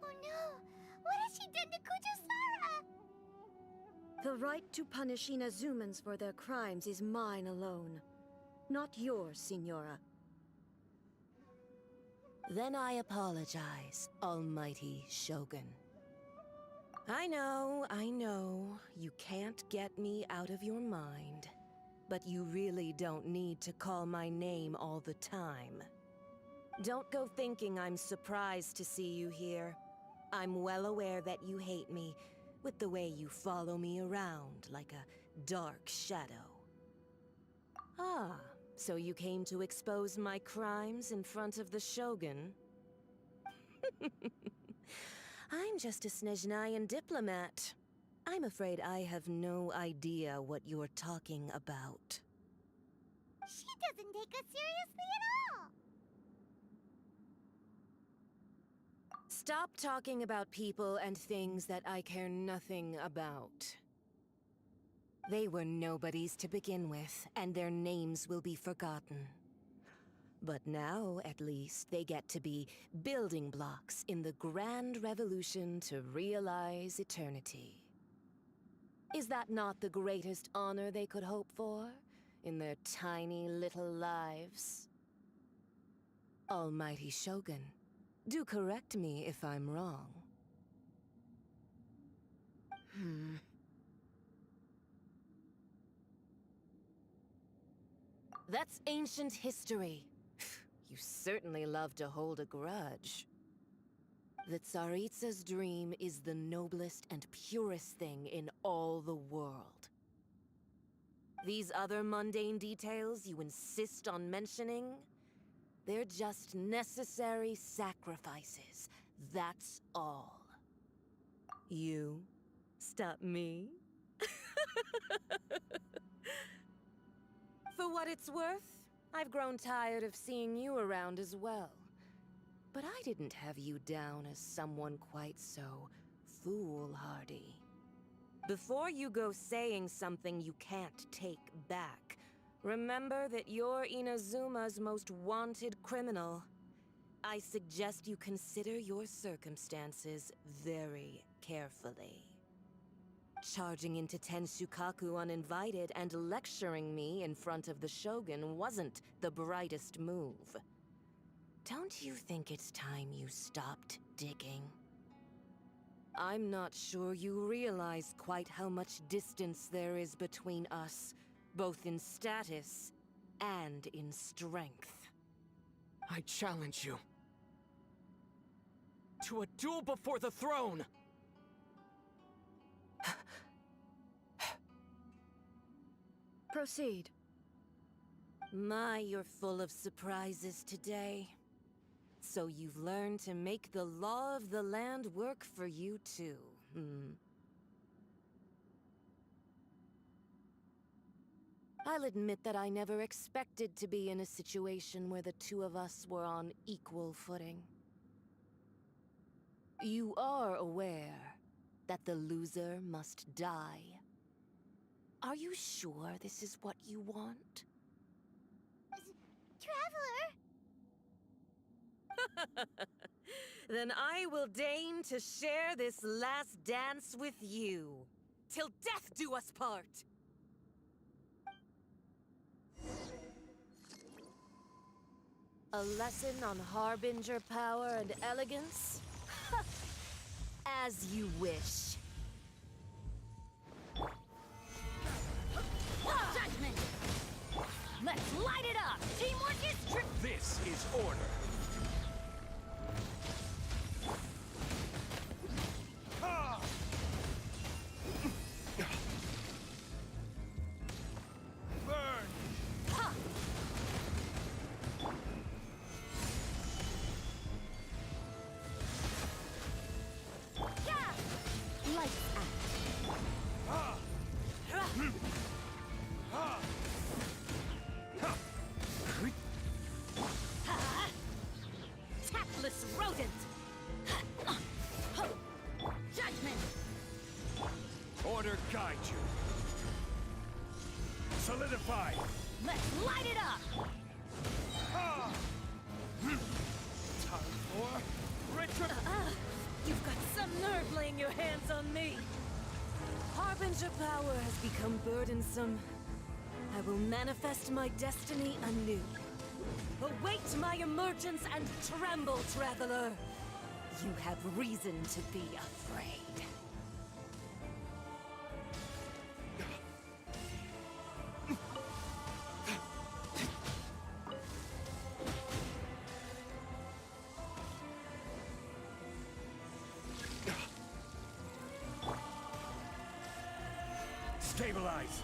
Speaker 7: Oh no! What has she done to Kujusara?
Speaker 15: The right to punish Inazumans for their crimes is mine alone. Not yours, Signora.
Speaker 14: Then I apologize, Almighty Shogun. I know, you can't get me out of your mind. But you really don't need to call my name all the time. Don't go thinking I'm surprised to see you here. I'm well aware that you hate me, with the way you follow me around like a dark shadow. Ah, so you came to expose my crimes in front of the Shogun? I'm just a Snezhnayan diplomat. I'm afraid I have no idea what you're talking about.
Speaker 7: She doesn't take us seriously at all!
Speaker 14: Stop talking about people and things that I care nothing about. They were nobodies to begin with, and their names will be forgotten. But now, at least, they get to be building blocks in the grand revolution to realize eternity. Is that not the greatest honor they could hope for, in their tiny little lives? Almighty Shogun, do correct me if I'm wrong. That's ancient history. You certainly love to hold a grudge. The Tsaritsa's dream is the noblest and purest thing in all the world. These other mundane details you insist on mentioning, they're just necessary sacrifices. That's all. You stop me? For what it's worth, I've grown tired of seeing you around as well. But I didn't have you down as someone quite so foolhardy. Before you go saying something you can't take back, remember that you're Inazuma's most wanted criminal. I suggest you consider your circumstances very carefully. Charging into Tenshukaku uninvited and lecturing me in front of the Shogun wasn't the brightest move. Don't you think it's time you stopped digging? I'm not sure you realize quite how much distance there is between us, both in status and in strength.
Speaker 5: I challenge you to a duel before the throne!
Speaker 15: Proceed.
Speaker 14: My, you're full of surprises today. So you've learned to make the law of the land work for you too, I'll admit that I never expected to be in a situation where the two of us were on equal footing. You are aware that the loser must die. Are you sure this is what you want?
Speaker 7: Traveler!
Speaker 14: Then I will deign to share this last dance with you. Till death do us part! A lesson on Harbinger power and elegance? As you wish.
Speaker 8: Judgment! Let's light it up! Teamwork is true!
Speaker 5: This is order. Burn!
Speaker 8: Ha! Yeah!
Speaker 5: Solidify!
Speaker 8: Let's light it up!
Speaker 5: Time for retro.
Speaker 14: You've got some nerve laying your hands on me. Harbinger power has become burdensome. I will manifest my destiny anew. Await my emergence and tremble, traveler. You have reason to be afraid.
Speaker 5: Stabilize.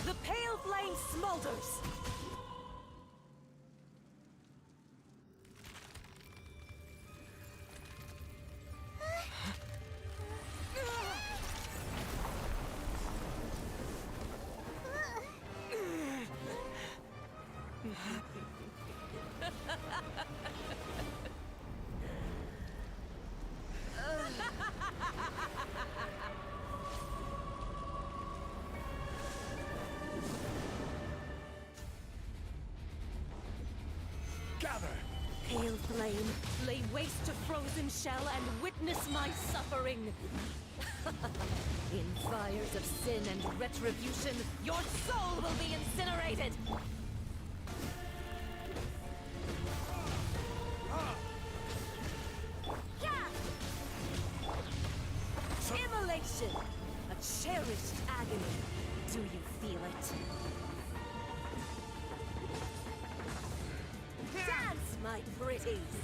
Speaker 14: The pale flame smolders.
Speaker 5: Gather.
Speaker 14: Pale flame, lay waste to frozen shell and witness my suffering. In fires of sin and retribution, your soul will be incinerated. Immolation, a cherished agony. Do you feel it? Dance, my pretties!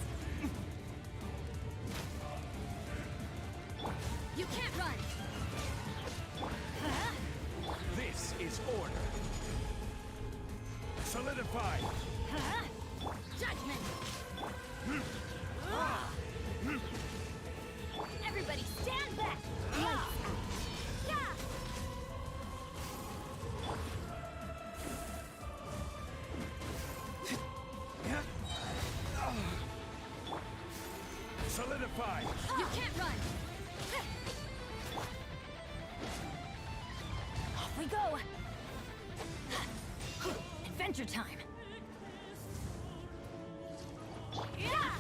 Speaker 8: You can't run!
Speaker 5: This is order. Solidify.
Speaker 8: Judgment! Everybody stand back!
Speaker 5: Solidify.
Speaker 8: You can't run! Off we go! Adventure time! Yeah!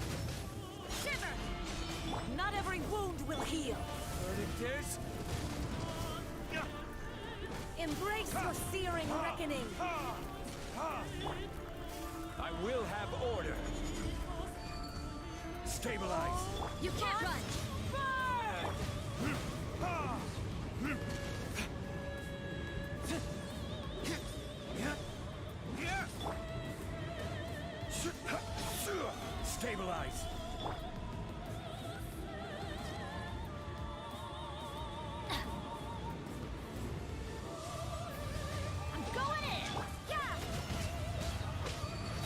Speaker 8: Shiver!
Speaker 14: Not every wound will heal.
Speaker 5: Verdict.
Speaker 14: Embrace your searing reckoning.
Speaker 5: I will have order. Stabilize.
Speaker 8: You can't run!
Speaker 5: Stabilize.
Speaker 8: I'm going in! Yeah!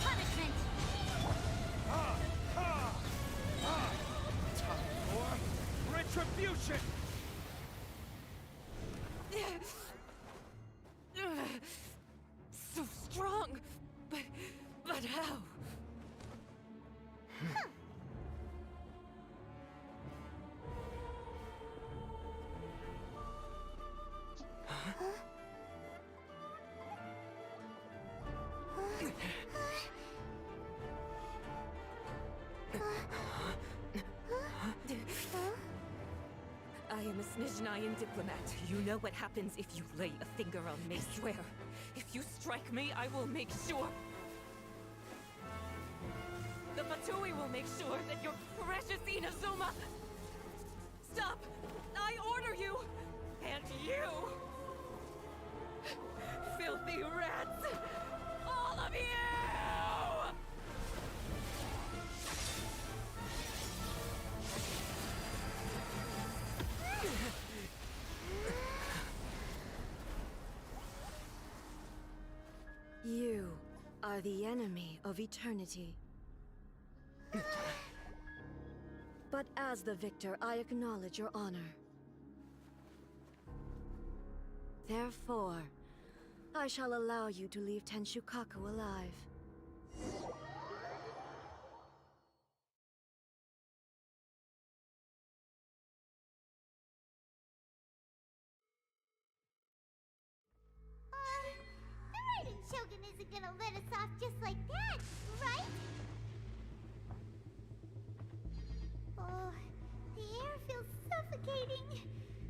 Speaker 8: Punishment!
Speaker 5: Time for retribution.
Speaker 14: So strong, but how? I am a Snezhnayan diplomat. You know what happens if you lay a finger on me, swear. If you strike me, I will make sure. The Fatui will make sure that your precious Inazuma... Stop! I order you! And you! Filthy rats! All of you!
Speaker 15: You are the enemy of eternity. But as the victor, I acknowledge your honor. Therefore, I shall allow you to leave Tenshukaku alive.
Speaker 7: Paladin isn't gonna let us off just like that, right? Oh, the air feels suffocating.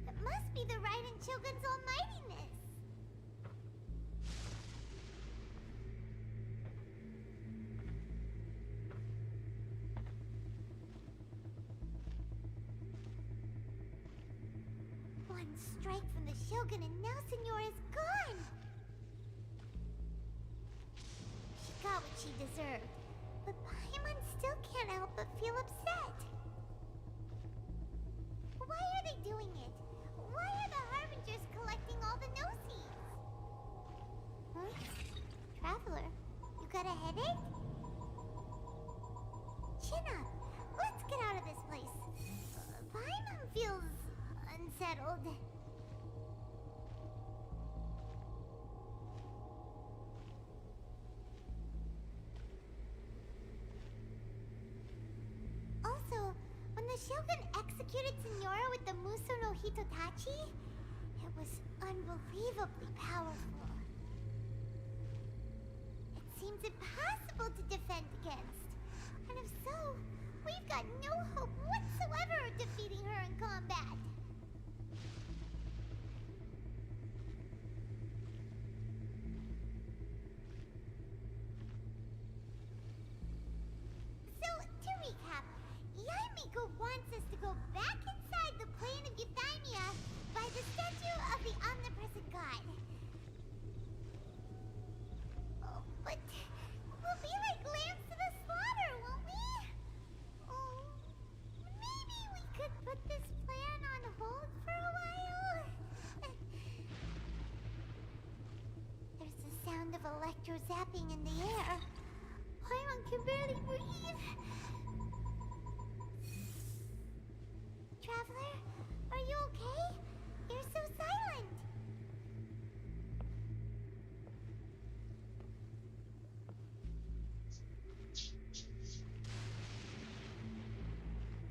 Speaker 7: It must be the Raiden Shogun's almightiness. One strike from the Shogun and now Senora is gone! She got what she deserved, but Paimon still can't help but feel upset. Why are they doing it? Why are the Harbingers collecting all the no-seeds? Huh? Traveler, you got a headache? Chin up. Let's get out of this place. Paimon feels unsettled. Also, when the Shogun executed Senora with the Muso no Hitotachi, it was unbelievably powerful. It seems impossible to defend against. And if so, we've got no hope whatsoever of defeating her in combat. So, to recap, Yaimiko wants us to go back inside the plane of Euthymia by the statue of the omnipresent god. Oh, but we'll be like lambs to the slaughter, won't we? Oh, maybe we could put this plan on hold for a while? There's the sound of electro zapping in the air. Paimon can barely breathe. Traveler, are you okay? You're so silent.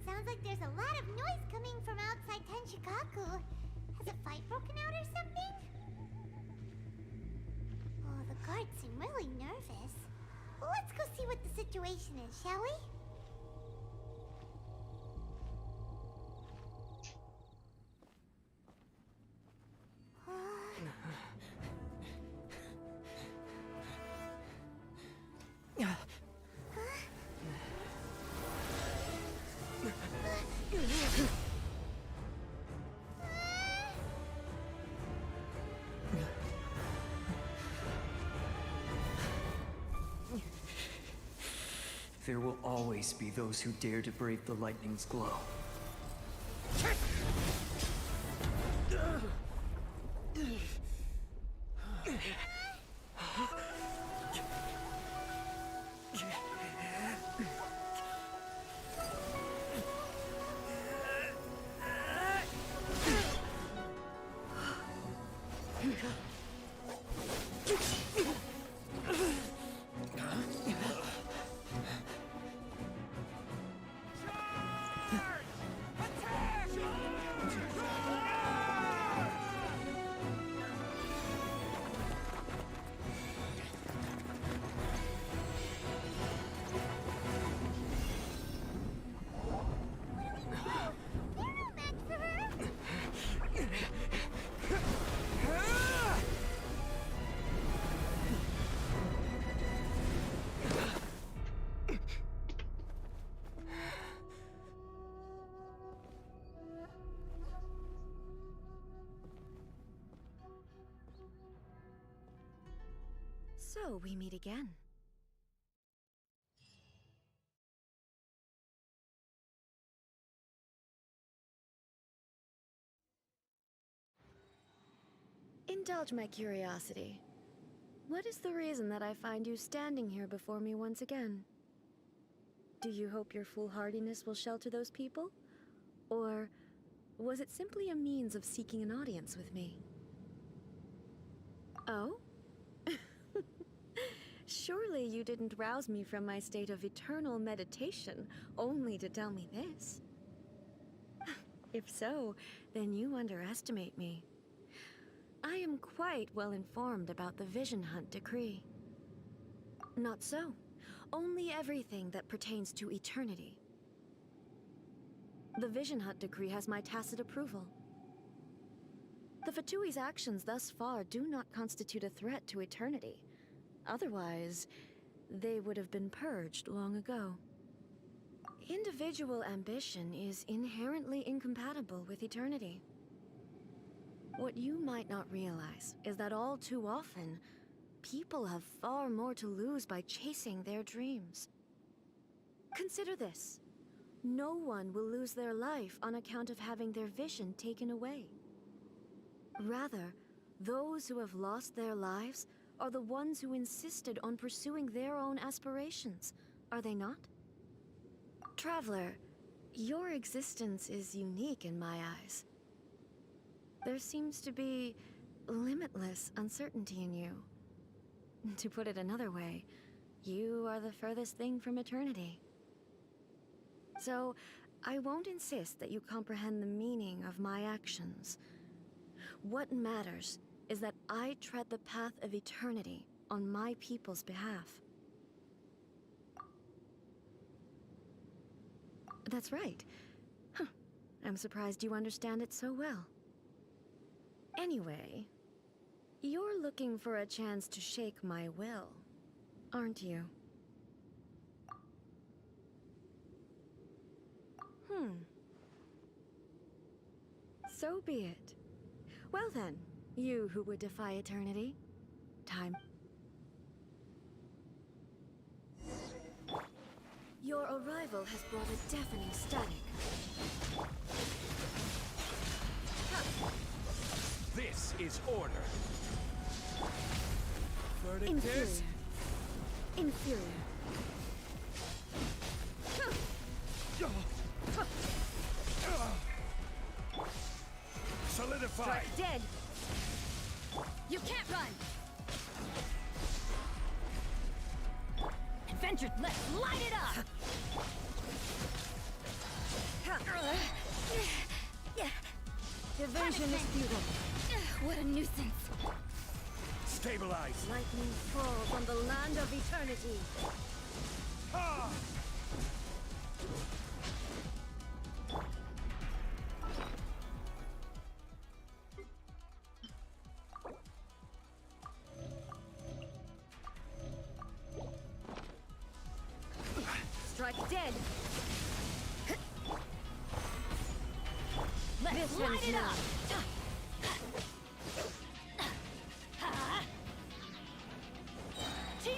Speaker 7: Sounds like there's a lot of noise coming from outside Tenshikaku. Has a fight broken out or something? Oh, the guards seem really nervous. Let's go see what the situation is, shall we?
Speaker 16: There will always be those who dare to brave the lightning's glow.
Speaker 15: So we meet again. Indulge my curiosity. What is the reason that I find you standing here before me once again? Do you hope your foolhardiness will shelter those people? Or was it simply a means of seeking an audience with me? Oh? Surely you didn't rouse me from my state of eternal meditation only to tell me this. If so, then you underestimate me. I am quite well informed about the Vision Hunt decree. Not so. Only everything that pertains to eternity. The Vision Hunt decree has my tacit approval. The Fatui's actions thus far do not constitute a threat to eternity. Otherwise, they would have been purged long ago. Individual ambition is inherently incompatible with eternity. What you might not realize is that all too often, people have far more to lose by chasing their dreams. Consider this. No one will lose their life on account of having their vision taken away. Rather, those who have lost their lives are the ones who insisted on pursuing their own aspirations, are they not? Traveler, your existence is unique in my eyes. There seems to be limitless uncertainty in you. To put it another way, you are the furthest thing from eternity. So, I won't insist that you comprehend the meaning of my actions. What matters is that I tread the path of eternity on my people's behalf. That's right. Huh. I'm surprised you understand it so well. Anyway, you're looking for a chance to shake my will, aren't you? So be it. Well then, you who would defy eternity, time. Your arrival has brought a deafening static.
Speaker 5: This is order. Verdict
Speaker 15: Inferior.
Speaker 5: is...
Speaker 15: Inferior.
Speaker 5: Solidify.
Speaker 8: Strike dead. You can't run. Adventure, let's light it up.
Speaker 15: Evasion is futile.
Speaker 8: What a nuisance.
Speaker 5: Stabilize.
Speaker 15: Lightning falls on the land of eternity.
Speaker 5: Ah!
Speaker 8: Strike dead. Let's
Speaker 15: This
Speaker 8: light
Speaker 15: ends
Speaker 8: it
Speaker 15: now.
Speaker 8: up.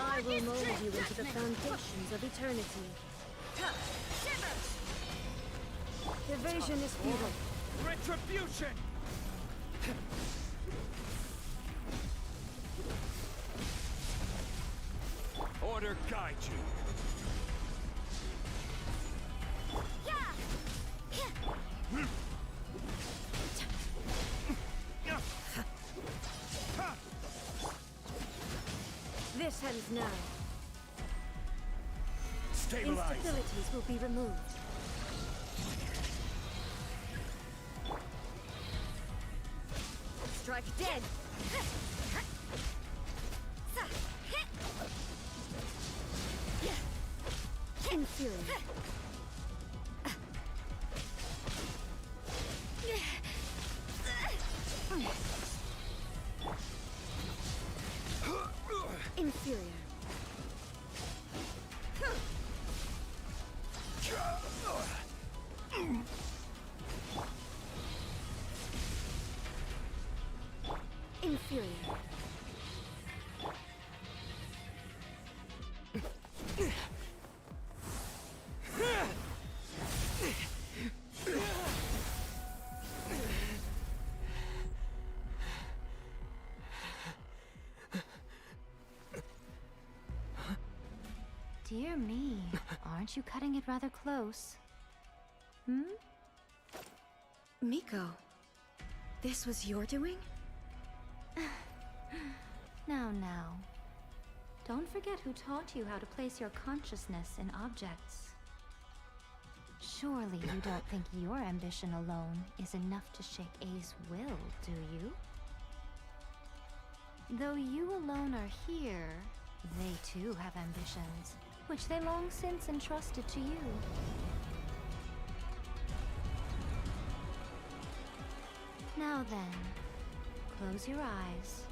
Speaker 15: I will mold
Speaker 8: Teamwork is
Speaker 15: you into the
Speaker 8: judgment.
Speaker 15: foundations of eternity.
Speaker 8: Shiver.
Speaker 15: Evasion is futile.
Speaker 5: Retribution. Order guide you.
Speaker 15: This ends now.
Speaker 5: Stabilize.
Speaker 15: Instabilities will be removed.
Speaker 8: Strike dead.
Speaker 15: Inferior. Inferior. Inferior.
Speaker 6: Dear me, aren't you cutting it rather close?
Speaker 15: Miko, this was your doing?
Speaker 6: Now. Don't forget who taught you how to place your consciousness in objects. Surely you don't think your ambition alone is enough to shake A's will, do you? Though you alone are here, They too have ambitions, which they long since entrusted to you. Now then, close your eyes.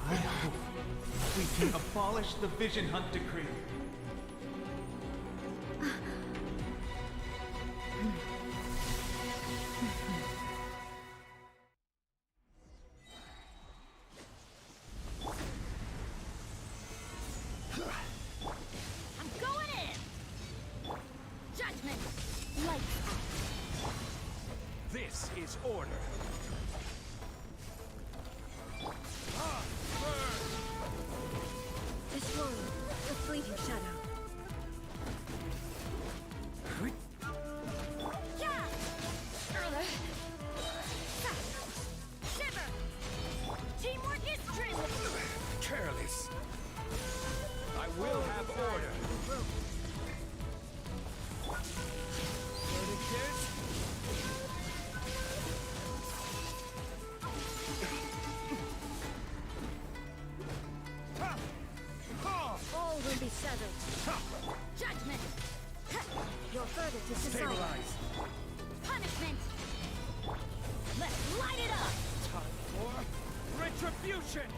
Speaker 17: I hope we can abolish the Vision Hunt Decree.
Speaker 8: I'm going in! Judgment! Lights out!
Speaker 5: This is order.
Speaker 15: This one, the fleeting shadow.
Speaker 8: Shiver! Teamwork is trim!
Speaker 5: Careless. I will have order.
Speaker 15: All will be severed.
Speaker 8: Judgment!
Speaker 15: Your verdict is decided.
Speaker 5: Stabilize.
Speaker 8: Punishment! Let's light it up!
Speaker 5: Time for retribution.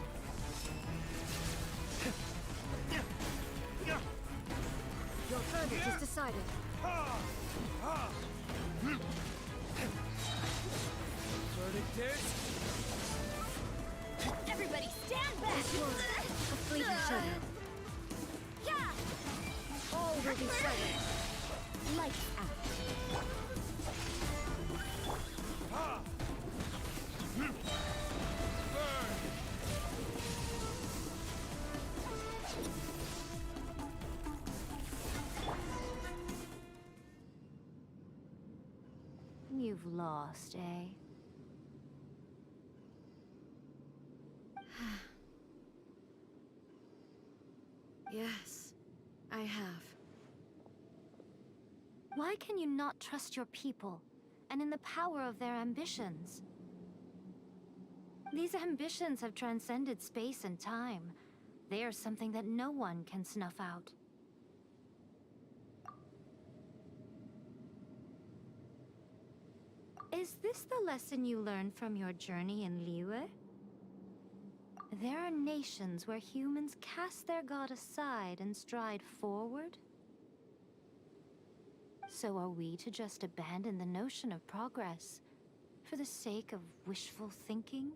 Speaker 15: Your verdict is decided.
Speaker 5: Verdict is
Speaker 8: Everybody stand back!
Speaker 15: This one, the fleeting shadow.
Speaker 8: Yeah!
Speaker 15: All will be severed.
Speaker 8: Lights out!
Speaker 6: You've lost, eh?
Speaker 15: Yes, I have.
Speaker 6: Why can you not trust your people, and in the power of their ambitions? These ambitions have transcended space and time. They are something that no one can snuff out. Is this the lesson you learned from your journey in Liyue? There are nations where humans cast their god aside and stride forward? So are we to just abandon the notion of progress for the sake of wishful thinking?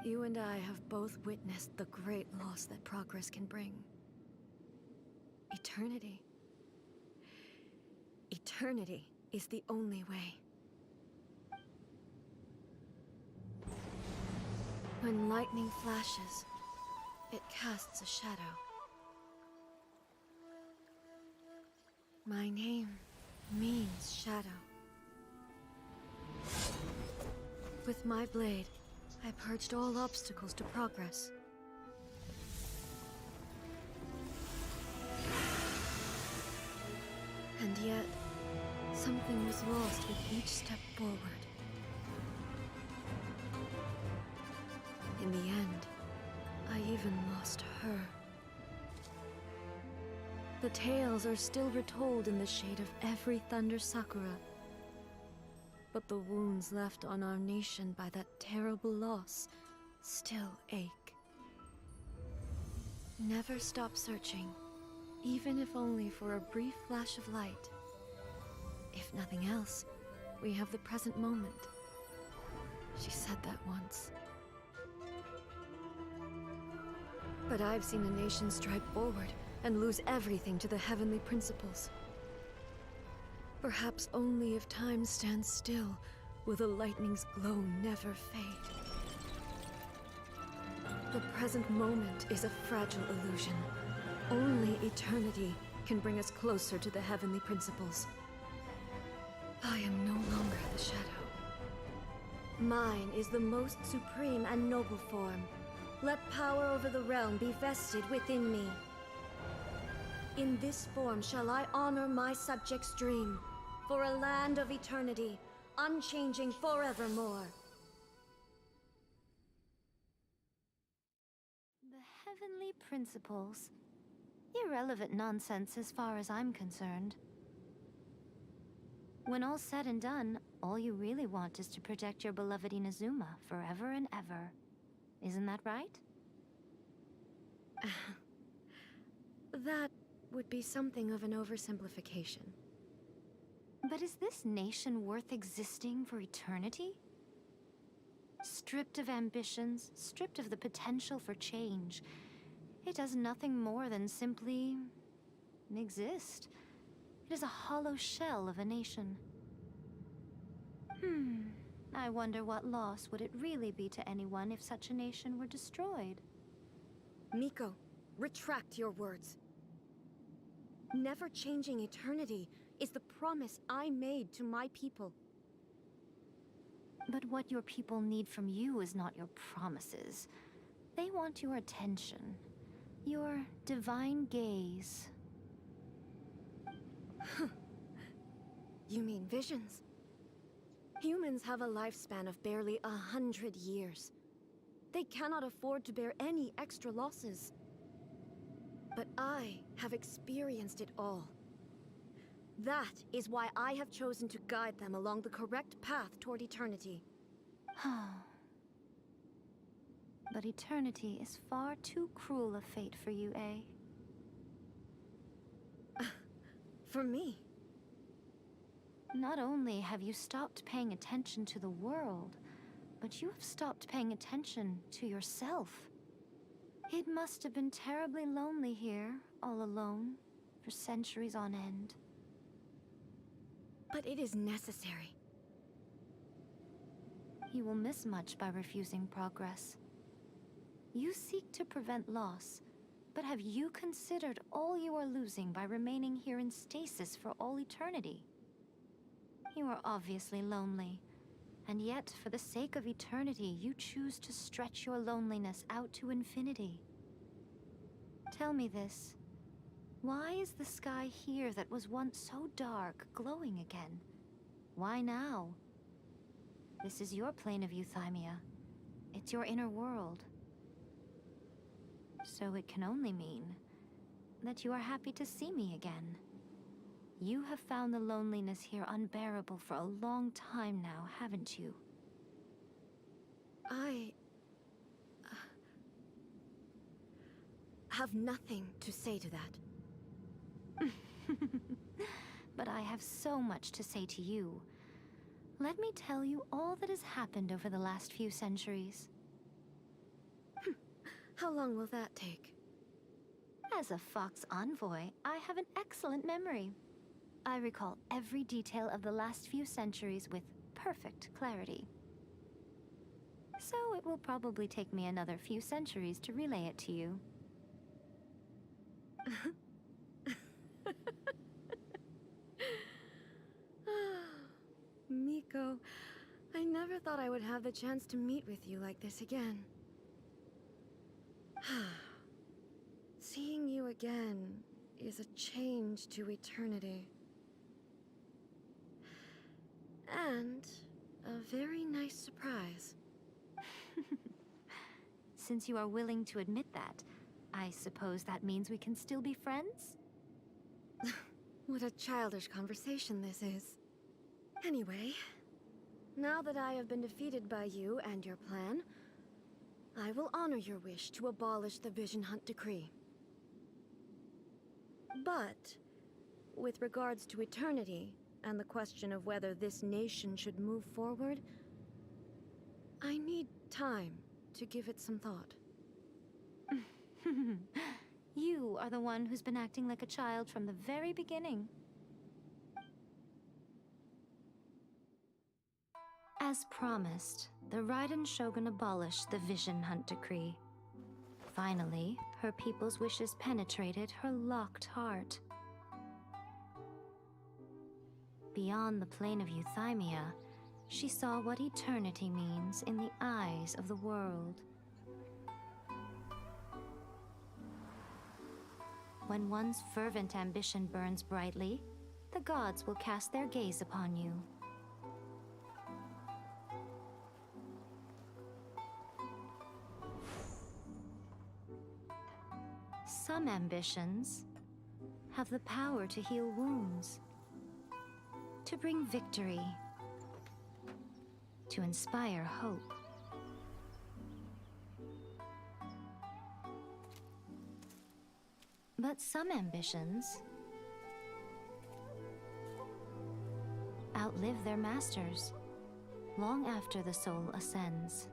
Speaker 15: You and I have both witnessed the great loss that progress can bring. Eternity. Eternity is the only way. When lightning flashes, it casts a shadow. My name means shadow. With my blade, I purged all obstacles to progress. And yet, something was lost with each step forward. In the end, I even lost her. The tales are still retold in the shade of every Thunder Sakura. But the wounds left on our nation by that terrible loss still ache. Never stop searching, even if only for a brief flash of light. If nothing else, we have the present moment. She said that once. But I've seen a nation stride forward and lose everything to the heavenly principles. Perhaps only if time stands still will the lightning's glow never fade. The present moment is a fragile illusion. Only eternity can bring us closer to the heavenly principles. I am no longer the shadow. Mine is the most supreme and noble form. Let power over the realm be vested within me. In this form shall I honor my subjects' dream, for a land of eternity, unchanging forevermore.
Speaker 6: The heavenly principles. Irrelevant nonsense as far as I'm concerned. When all's said and done, all you really want is to protect your beloved Inazuma forever and ever. Isn't that right?
Speaker 15: That would be something of an oversimplification.
Speaker 6: But is this nation worth existing for eternity? Stripped of ambitions, stripped of the potential for change, it does nothing more than simply exist. It is a hollow shell of a nation. I wonder what loss would it really be to anyone if such a nation were destroyed?
Speaker 15: Miko, retract your words. Never changing eternity is the promise I made to my people.
Speaker 6: But what your people need from you is not your promises. They want your attention. Your divine gaze.
Speaker 15: You mean visions? Humans have a lifespan of barely 100 years. They cannot afford to bear any extra losses. But I have experienced it all. That is why I have chosen to guide them along the correct path toward eternity.
Speaker 6: But eternity is far too cruel a fate for you, eh?
Speaker 15: For me?
Speaker 6: Not only have you stopped paying attention to the world, but you have stopped paying attention to yourself. It must have been terribly lonely here, all alone, for centuries on end.
Speaker 15: But it is necessary.
Speaker 6: You will miss much by refusing progress. You seek to prevent loss, but have you considered all you are losing by remaining here in stasis for all eternity? You are obviously lonely, and yet, for the sake of eternity, you choose to stretch your loneliness out to infinity. Tell me this. Why is the sky here that was once so dark glowing again? Why now? This is your plane of euthymia. It's your inner world. So it can only mean that you are happy to see me again. You have found the loneliness here unbearable for a long time now, haven't you?
Speaker 15: I have nothing to say to that.
Speaker 6: But I have so much to say to you. Let me tell you all that has happened over the last few centuries.
Speaker 15: How long will that take?
Speaker 6: As a Fox envoy, I have an excellent memory. I recall every detail of the last few centuries with perfect clarity. So it will probably take me another few centuries to relay it to you.
Speaker 15: Miko, I never thought I would have the chance to meet with you like this again. Seeing you again is a change to eternity. And a very nice surprise.
Speaker 6: Since you are willing to admit that, I suppose that means we can still be friends?
Speaker 15: What a childish conversation this is. Anyway, now that I have been defeated by you and your plan, I will honor your wish to abolish the Vision Hunt Decree. But, with regards to eternity, and the question of whether this nation should move forward, I need time to give it some thought.
Speaker 6: You are the one who's been acting like a child from the very beginning. As promised, the Raiden Shogun abolished the Vision Hunt Decree. Finally, her people's wishes penetrated her locked heart. Beyond the plane of euthymia, she saw what eternity means in the eyes of the world. When one's fervent ambition burns brightly, the gods will cast their gaze upon you. Some ambitions have the power to heal wounds, to bring victory, to inspire hope. But some ambitions outlive their masters long after the soul ascends.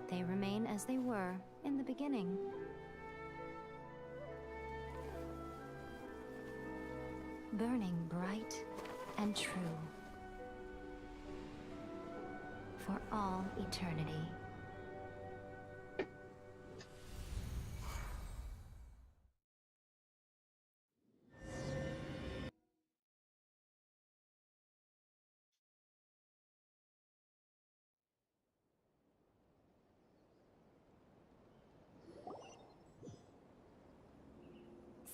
Speaker 6: They remain as they were in the beginning. Burning bright and true for all eternity.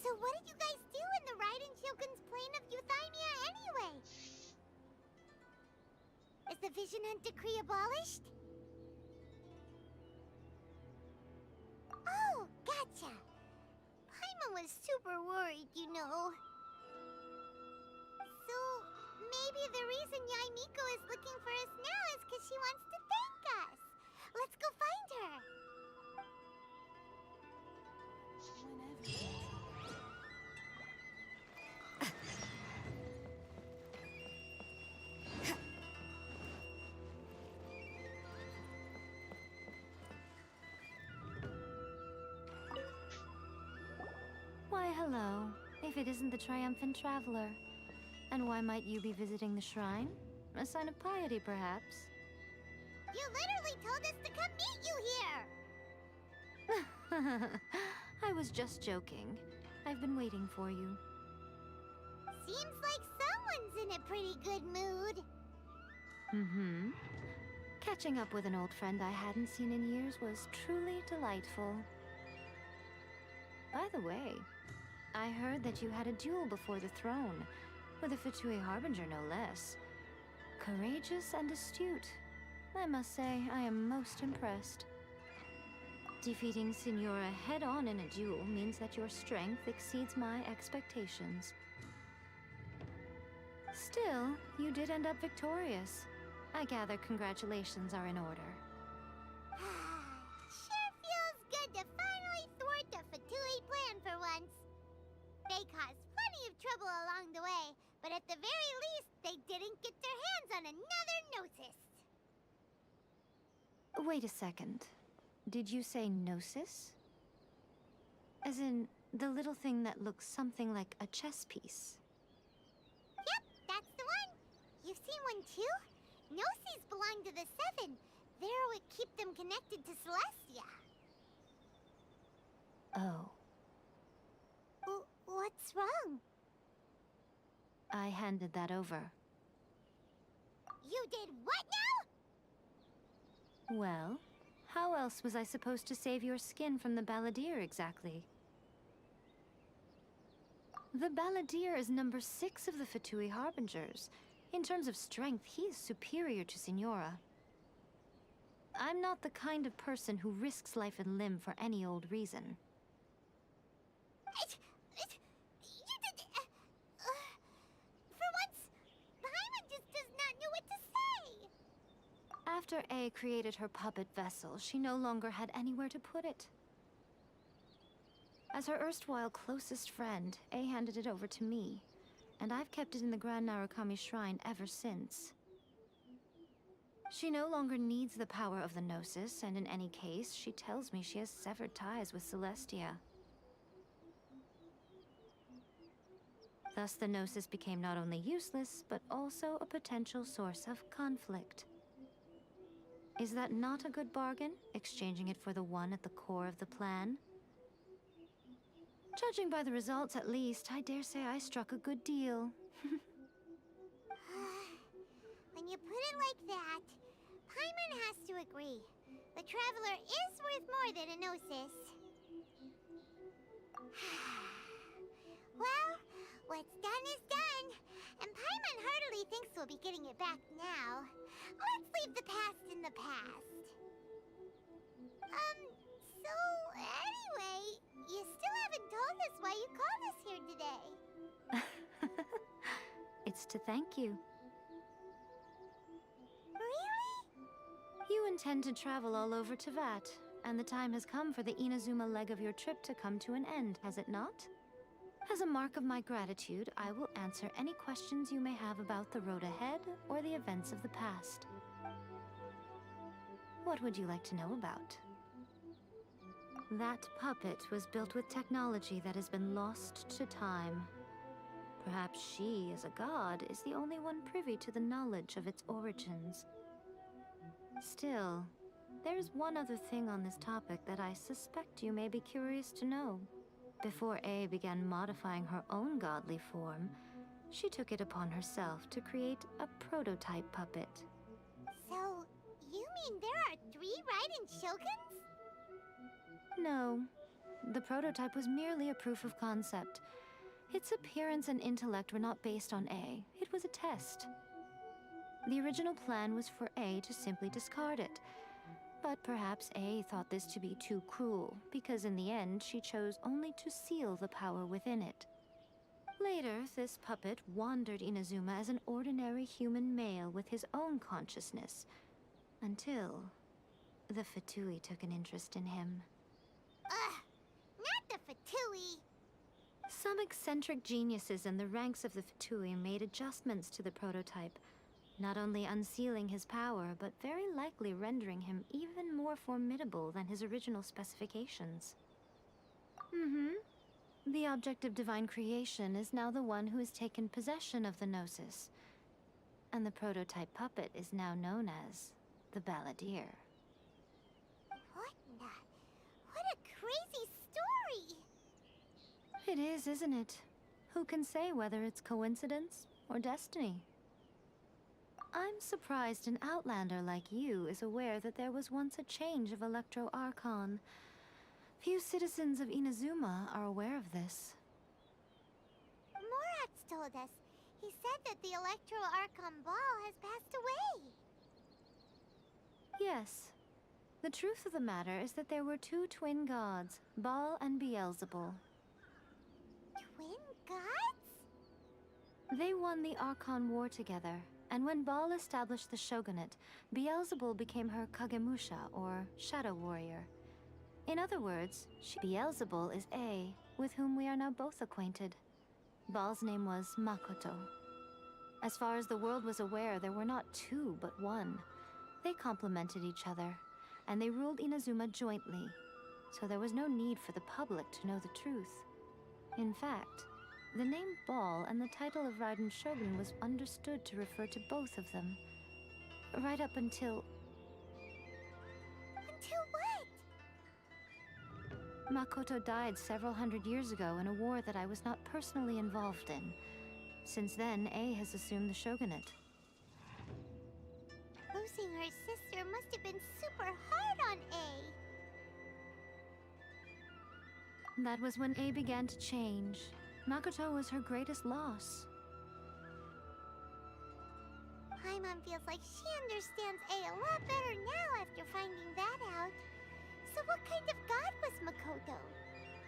Speaker 7: So what did you guys do in the Raiden Shogun's plane of Euthymia anyway? Is the Vision Hunt decree abolished? Oh, gotcha. Paimon was super worried, you know. So, maybe the reason Yae Miko is looking for us now is because she wants to thank us. Let's go find her.
Speaker 6: Why, hello, if it isn't the triumphant traveler. And why might you be visiting the shrine? A sign of piety, perhaps?
Speaker 7: You literally told us to come meet you here!
Speaker 6: I was just joking. I've been waiting for you.
Speaker 7: Seems like someone's in a pretty good mood.
Speaker 6: Mm-hmm. Catching up with an old friend I hadn't seen in years was truly delightful. By the way, I heard that you had a duel before the throne, with a Fatui Harbinger no less. Courageous and astute. I must say, I am most impressed. Defeating Signora head-on in a duel means that your strength exceeds my expectations. Still, you did end up victorious. I gather congratulations are in order.
Speaker 7: Sure feels good to finally thwart the Fatui plan for once. They caused plenty of trouble along the way, but at the very least, they didn't get their hands on another Gnosis.
Speaker 6: Wait a second. Did you say Gnosis? As in, the little thing that looks something like a chess piece?
Speaker 7: Yep, that's the one. You've seen one too? Gnosis belong to the Seven. They're what keep them connected to Celestia.
Speaker 6: Oh.
Speaker 7: What's wrong?
Speaker 6: I handed that over.
Speaker 7: You did what now?
Speaker 6: Well, how else was I supposed to save your skin from the Balladeer exactly? The Balladeer is number 6 of the Fatui Harbingers. In terms of strength, he is superior to Signora. I'm not the kind of person who risks life and limb for any old reason.
Speaker 7: For once, Paimon just does not know what to say.
Speaker 6: After A created her puppet vessel, she no longer had anywhere to put it. As her erstwhile closest friend, A handed it over to me, and I've kept it in the Grand Narukami Shrine ever since. She no longer needs the power of the Gnosis, and in any case, she tells me she has severed ties with Celestia. Thus, the Gnosis became not only useless, but also a potential source of conflict. Is that not a good bargain, exchanging it for the one at the core of the plan? Judging by the results, at least, I dare say I struck a good deal.
Speaker 7: like that. Paimon has to agree. The Traveler is worth more than a gnosis. Well, what's done is done. And Paimon heartily thinks we'll be getting it back now. Let's leave the past in the past. So anyway, you still haven't told us why you called us here today.
Speaker 6: It's to thank you.
Speaker 7: Really?
Speaker 6: You intend to travel all over Teyvat, and the time has come for the Inazuma leg of your trip to come to an end, has it not? As a mark of my gratitude, I will answer any questions you may have about the road ahead or the events of the past. What would you like to know about? That puppet was built with technology that has been lost to time. Perhaps she, as a god, is the only one privy to the knowledge of its origins. Still, there's one other thing on this topic that I suspect you may be curious to know. Before A began modifying her own godly form, she took it upon herself to create a prototype puppet.
Speaker 7: So, you mean there are 3 Raiden Shoguns?
Speaker 6: No. The prototype was merely a proof of concept. Its appearance and intellect were not based on A. It was a test. The original plan was for A to simply discard it. But perhaps A thought this to be too cruel, because in the end she chose only to seal the power within it. Later, this puppet wandered Inazuma as an ordinary human male with his own consciousness, until the Fatui took an interest in him.
Speaker 7: Ugh! Not the Fatui!
Speaker 6: Some eccentric geniuses in the ranks of the Fatui made adjustments to the prototype, not only unsealing his power, but very likely rendering him even more formidable than his original specifications. The object of divine creation is now the one who has taken possession of the Gnosis, and the prototype puppet is now known as the Balladeer.
Speaker 7: What a crazy story!
Speaker 6: It is, isn't it? Who can say whether it's coincidence or destiny? I'm surprised an outlander like you is aware that there was once a change of Electro Archon. Few citizens of Inazuma are aware of this.
Speaker 7: Morat's told us. He said that the Electro Archon Ball has passed away.
Speaker 6: Yes. The truth of the matter is that there were 2 twin gods, Baal and Beelzebul.
Speaker 7: Twin gods?
Speaker 6: They won the Archon War together, and when Baal established the shogunate, Beelzebul became her Kagemusha, or Shadow Warrior. In other words, Beelzebul is A, with whom we are now both acquainted. Baal's name was Makoto. As far as the world was aware, there were not 2, but 1. They complemented each other, and they ruled Inazuma jointly, so there was no need for the public to know the truth. In fact, the name Baal and the title of Raiden Shogun was understood to refer to both of them. Right up until...
Speaker 7: Until what?
Speaker 6: Makoto died several hundred years ago in a war that I was not personally involved in. Since then, A has assumed the shogunate.
Speaker 7: Losing her sister must have been super hard on A.
Speaker 6: That was when A began to change. Makoto was her greatest loss.
Speaker 7: Paimon feels like she understands A a lot better now after finding that out. So what kind of god was Makoto?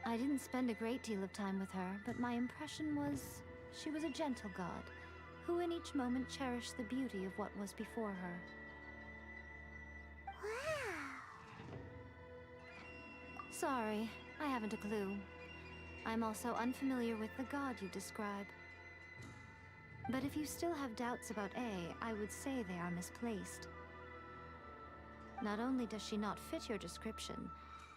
Speaker 6: I didn't spend a great deal of time with her, but my impression was she was a gentle god, who in each moment cherished the beauty of what was before her.
Speaker 7: Wow.
Speaker 6: Sorry, I haven't a clue. I'm also unfamiliar with the god you describe. But if you still have doubts about A, I would say they are misplaced. Not only does she not fit your description,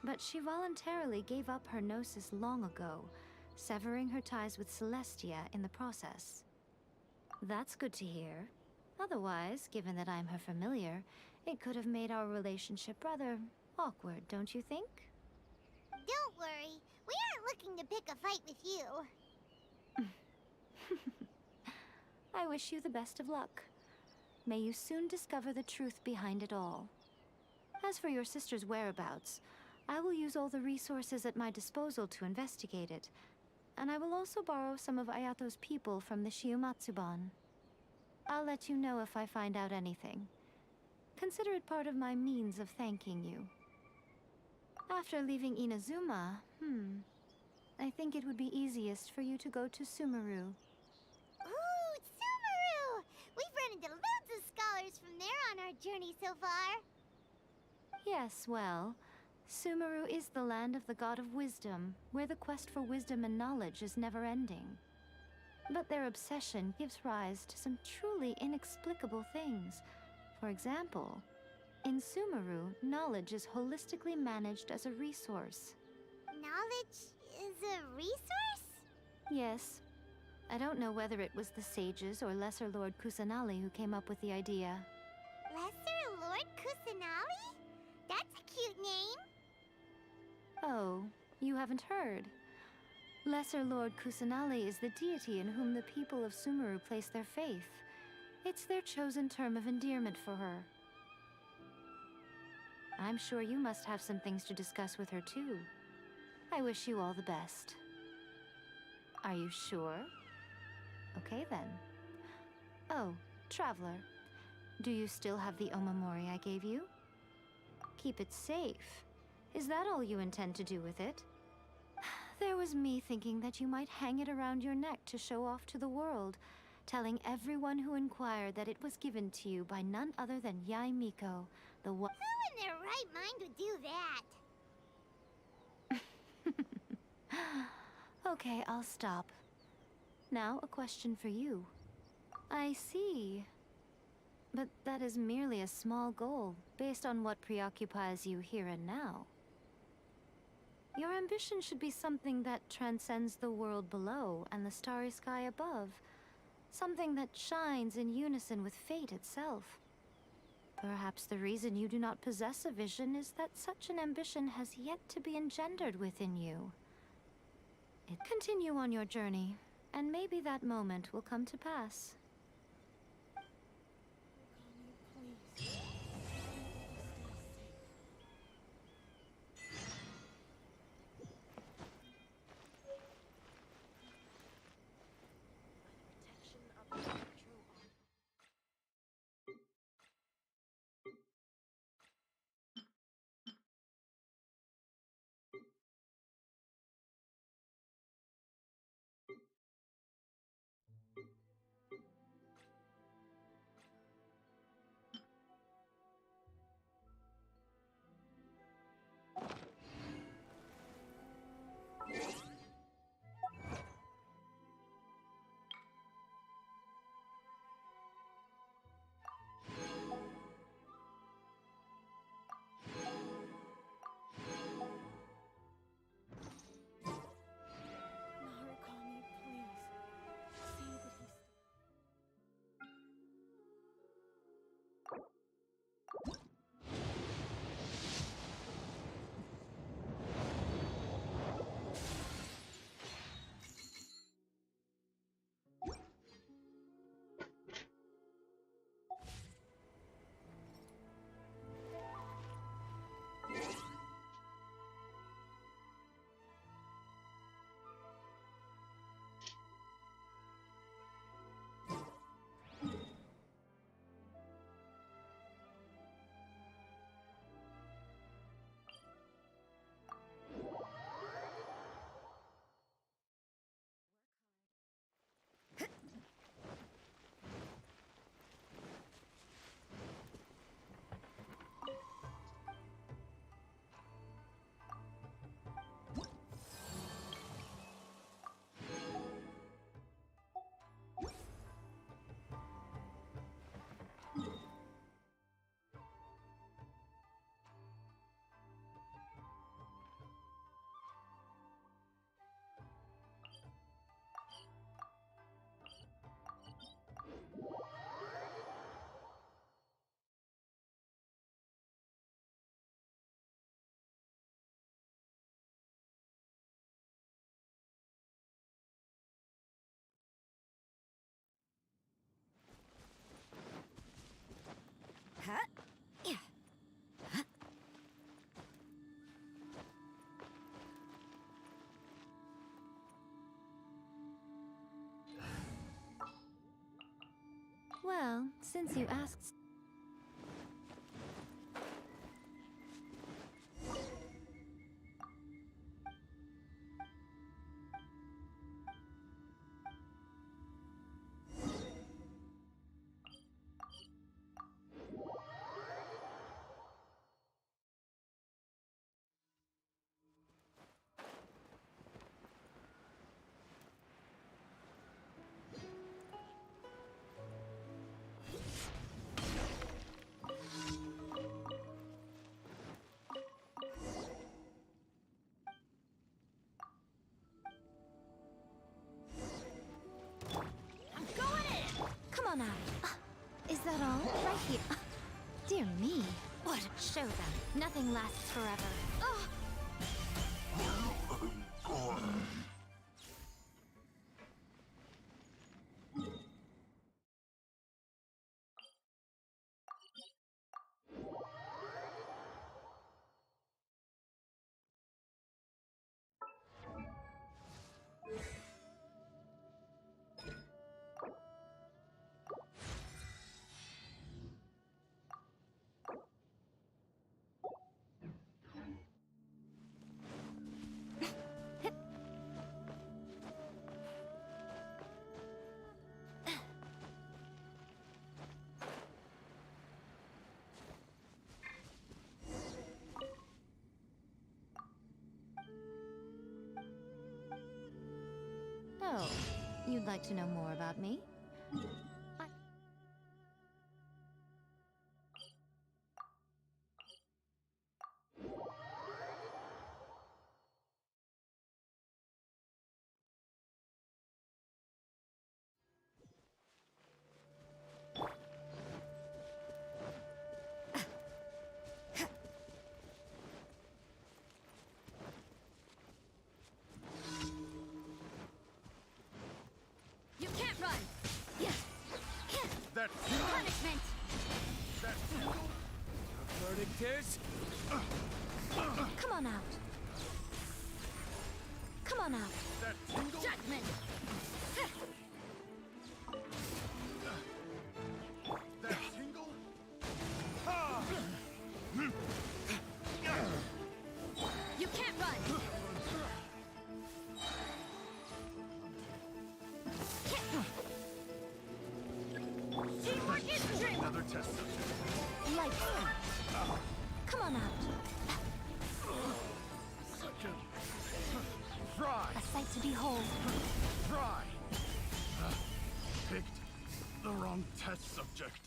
Speaker 6: but she voluntarily gave up her gnosis long ago, severing her ties with Celestia in the process. That's good to hear. Otherwise, given that I'm her familiar, it could have made our relationship rather awkward, don't you think?
Speaker 7: Don't worry. We aren't looking to pick a fight with you.
Speaker 6: I wish you the best of luck. May you soon discover the truth behind it all. As for your sister's whereabouts, I will use all the resources at my disposal to investigate it, and I will also borrow some of Ayato's people from the Shiumatsuban. I'll let you know if I find out anything. Consider it part of my means of thanking you. After leaving Inazuma, I think it would be easiest for you to go to Sumeru.
Speaker 7: Ooh, Sumeru! We've run into loads of scholars from there on our journey so far.
Speaker 6: Yes, well, Sumeru is the land of the god of wisdom, where the quest for wisdom and knowledge is never-ending. But their obsession gives rise to some truly inexplicable things. For example, in Sumeru, knowledge is holistically managed as a resource.
Speaker 7: Knowledge is a resource?
Speaker 6: Yes. I don't know whether it was the sages or Lesser Lord Kusanali who came up with the idea.
Speaker 7: Lesser Lord Kusanali? That's a cute name.
Speaker 6: Oh, you haven't heard. Lesser Lord Kusanali is the deity in whom the people of Sumeru place their faith. It's their chosen term of endearment for her. I'm sure you must have some things to discuss with her too. I wish you all the best. Are you sure? Okay then. Oh, Traveler. Do you still have the omamori I gave you? Keep it safe. Is that all you intend to do with it? There was me thinking that you might hang it around your neck to show off to the world, telling everyone who inquired that it was given to you by none other than Yae Miko, the one—
Speaker 7: Who in their right mind would do that?
Speaker 6: Okay, I'll stop. Now, a question for you. I see. But that is merely a small goal, based on what preoccupies you here and now. Your ambition should be something that transcends the world below and the starry sky above. Something that shines in unison with fate itself. Perhaps the reason you do not possess a vision is that such an ambition has yet to be engendered within you. Continue on your journey, and maybe that moment will come to pass. Since you asked... Come on out. Is that all? Right here. Dear me. What? Show them. Nothing lasts forever. Oh, you'd like to know more about me?
Speaker 8: You can't run!
Speaker 12: That
Speaker 8: punishment!
Speaker 12: That
Speaker 5: The verdict is...
Speaker 6: Come on out. Come on out.
Speaker 12: That
Speaker 8: judgment!
Speaker 12: That tingle?
Speaker 8: You can't run! Teamwork is strength!
Speaker 12: Another test subject.
Speaker 6: Lights out. Come on out.
Speaker 12: Try!
Speaker 6: A sight to behold.
Speaker 12: Try! Picked the wrong test subject.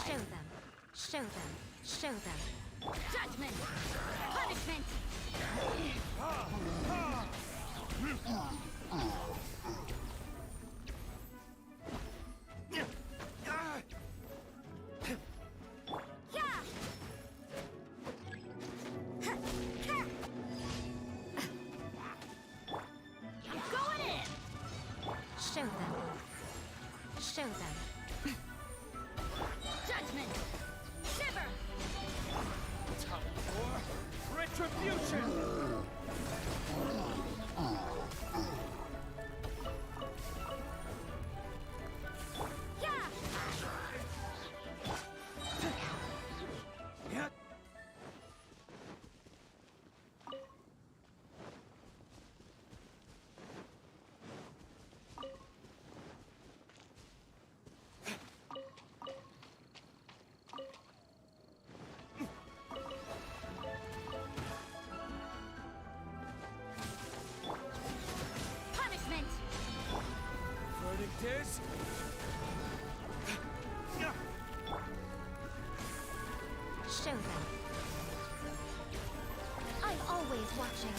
Speaker 6: Show them. Show them. Show them.
Speaker 8: Judgment! Punishment! I'm going in!
Speaker 6: Show them. Show them.
Speaker 8: Judgment! Shiver!
Speaker 5: Time for retribution! is...
Speaker 6: Show them. I'm always watching.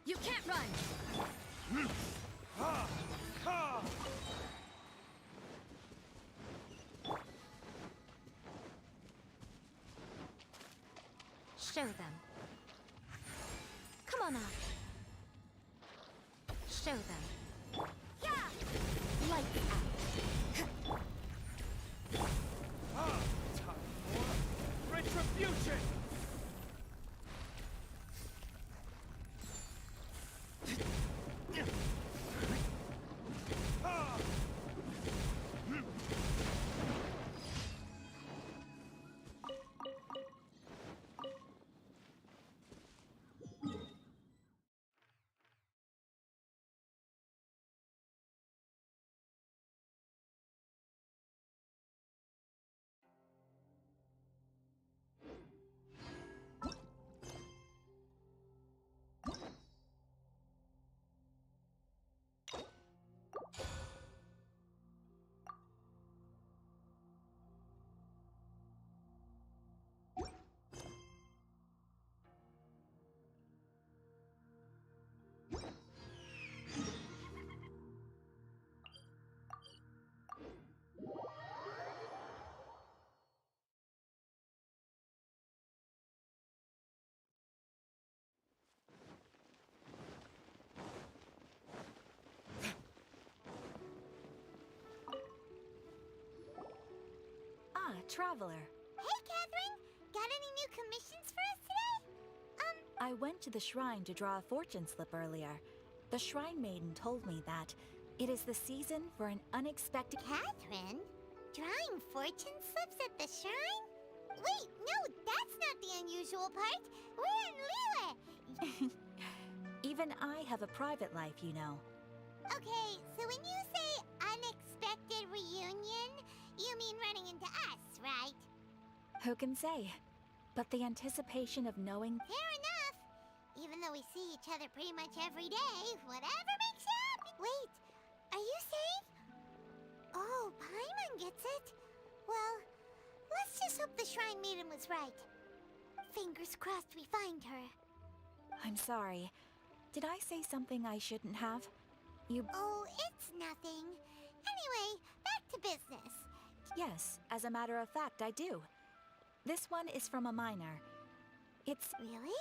Speaker 8: You can't run!
Speaker 6: Show them. Come on up. Show them. Yeah! Light out.
Speaker 5: Retribution!
Speaker 18: Traveler.
Speaker 7: Hey, Catherine! Got any new commissions for us today?
Speaker 18: I went to the shrine to draw a fortune slip earlier. The shrine maiden told me that it is the season for an unexpected...
Speaker 7: Catherine? Drawing fortune slips at the shrine? Wait, no, that's not the unusual part. We're in Liyue!
Speaker 18: Even I have a private life, you know.
Speaker 7: Okay, so when you say unexpected reunion, you mean running into us, right?
Speaker 18: Who can say? But the anticipation of knowing...
Speaker 7: Fair enough. Even though we see each other pretty much every day, whatever makes you happy. Wait, are you saying? Oh, Paimon gets it. Well, let's just hope the Shrine Maiden was right. Fingers crossed we find her.
Speaker 18: I'm sorry. Did I say something I shouldn't have?
Speaker 7: Oh, it's nothing. Anyway, back to business.
Speaker 18: Yes, as a matter of fact, I do. This one is from a miner. It's...
Speaker 7: Really?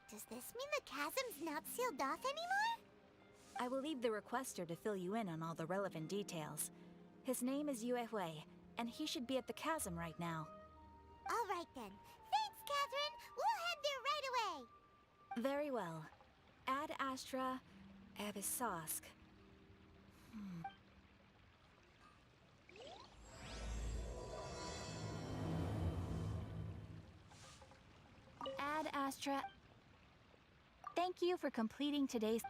Speaker 7: Does this mean the chasm's not sealed off anymore?
Speaker 18: I will leave the requester to fill you in on all the relevant details. His name is Yue Hui, and he should be at the chasm right now.
Speaker 7: All right then. Thanks, Catherine. We'll head there right away.
Speaker 18: Very well. Ad Astra Abyssosque.
Speaker 10: Ad Astra. Thank you for completing today's...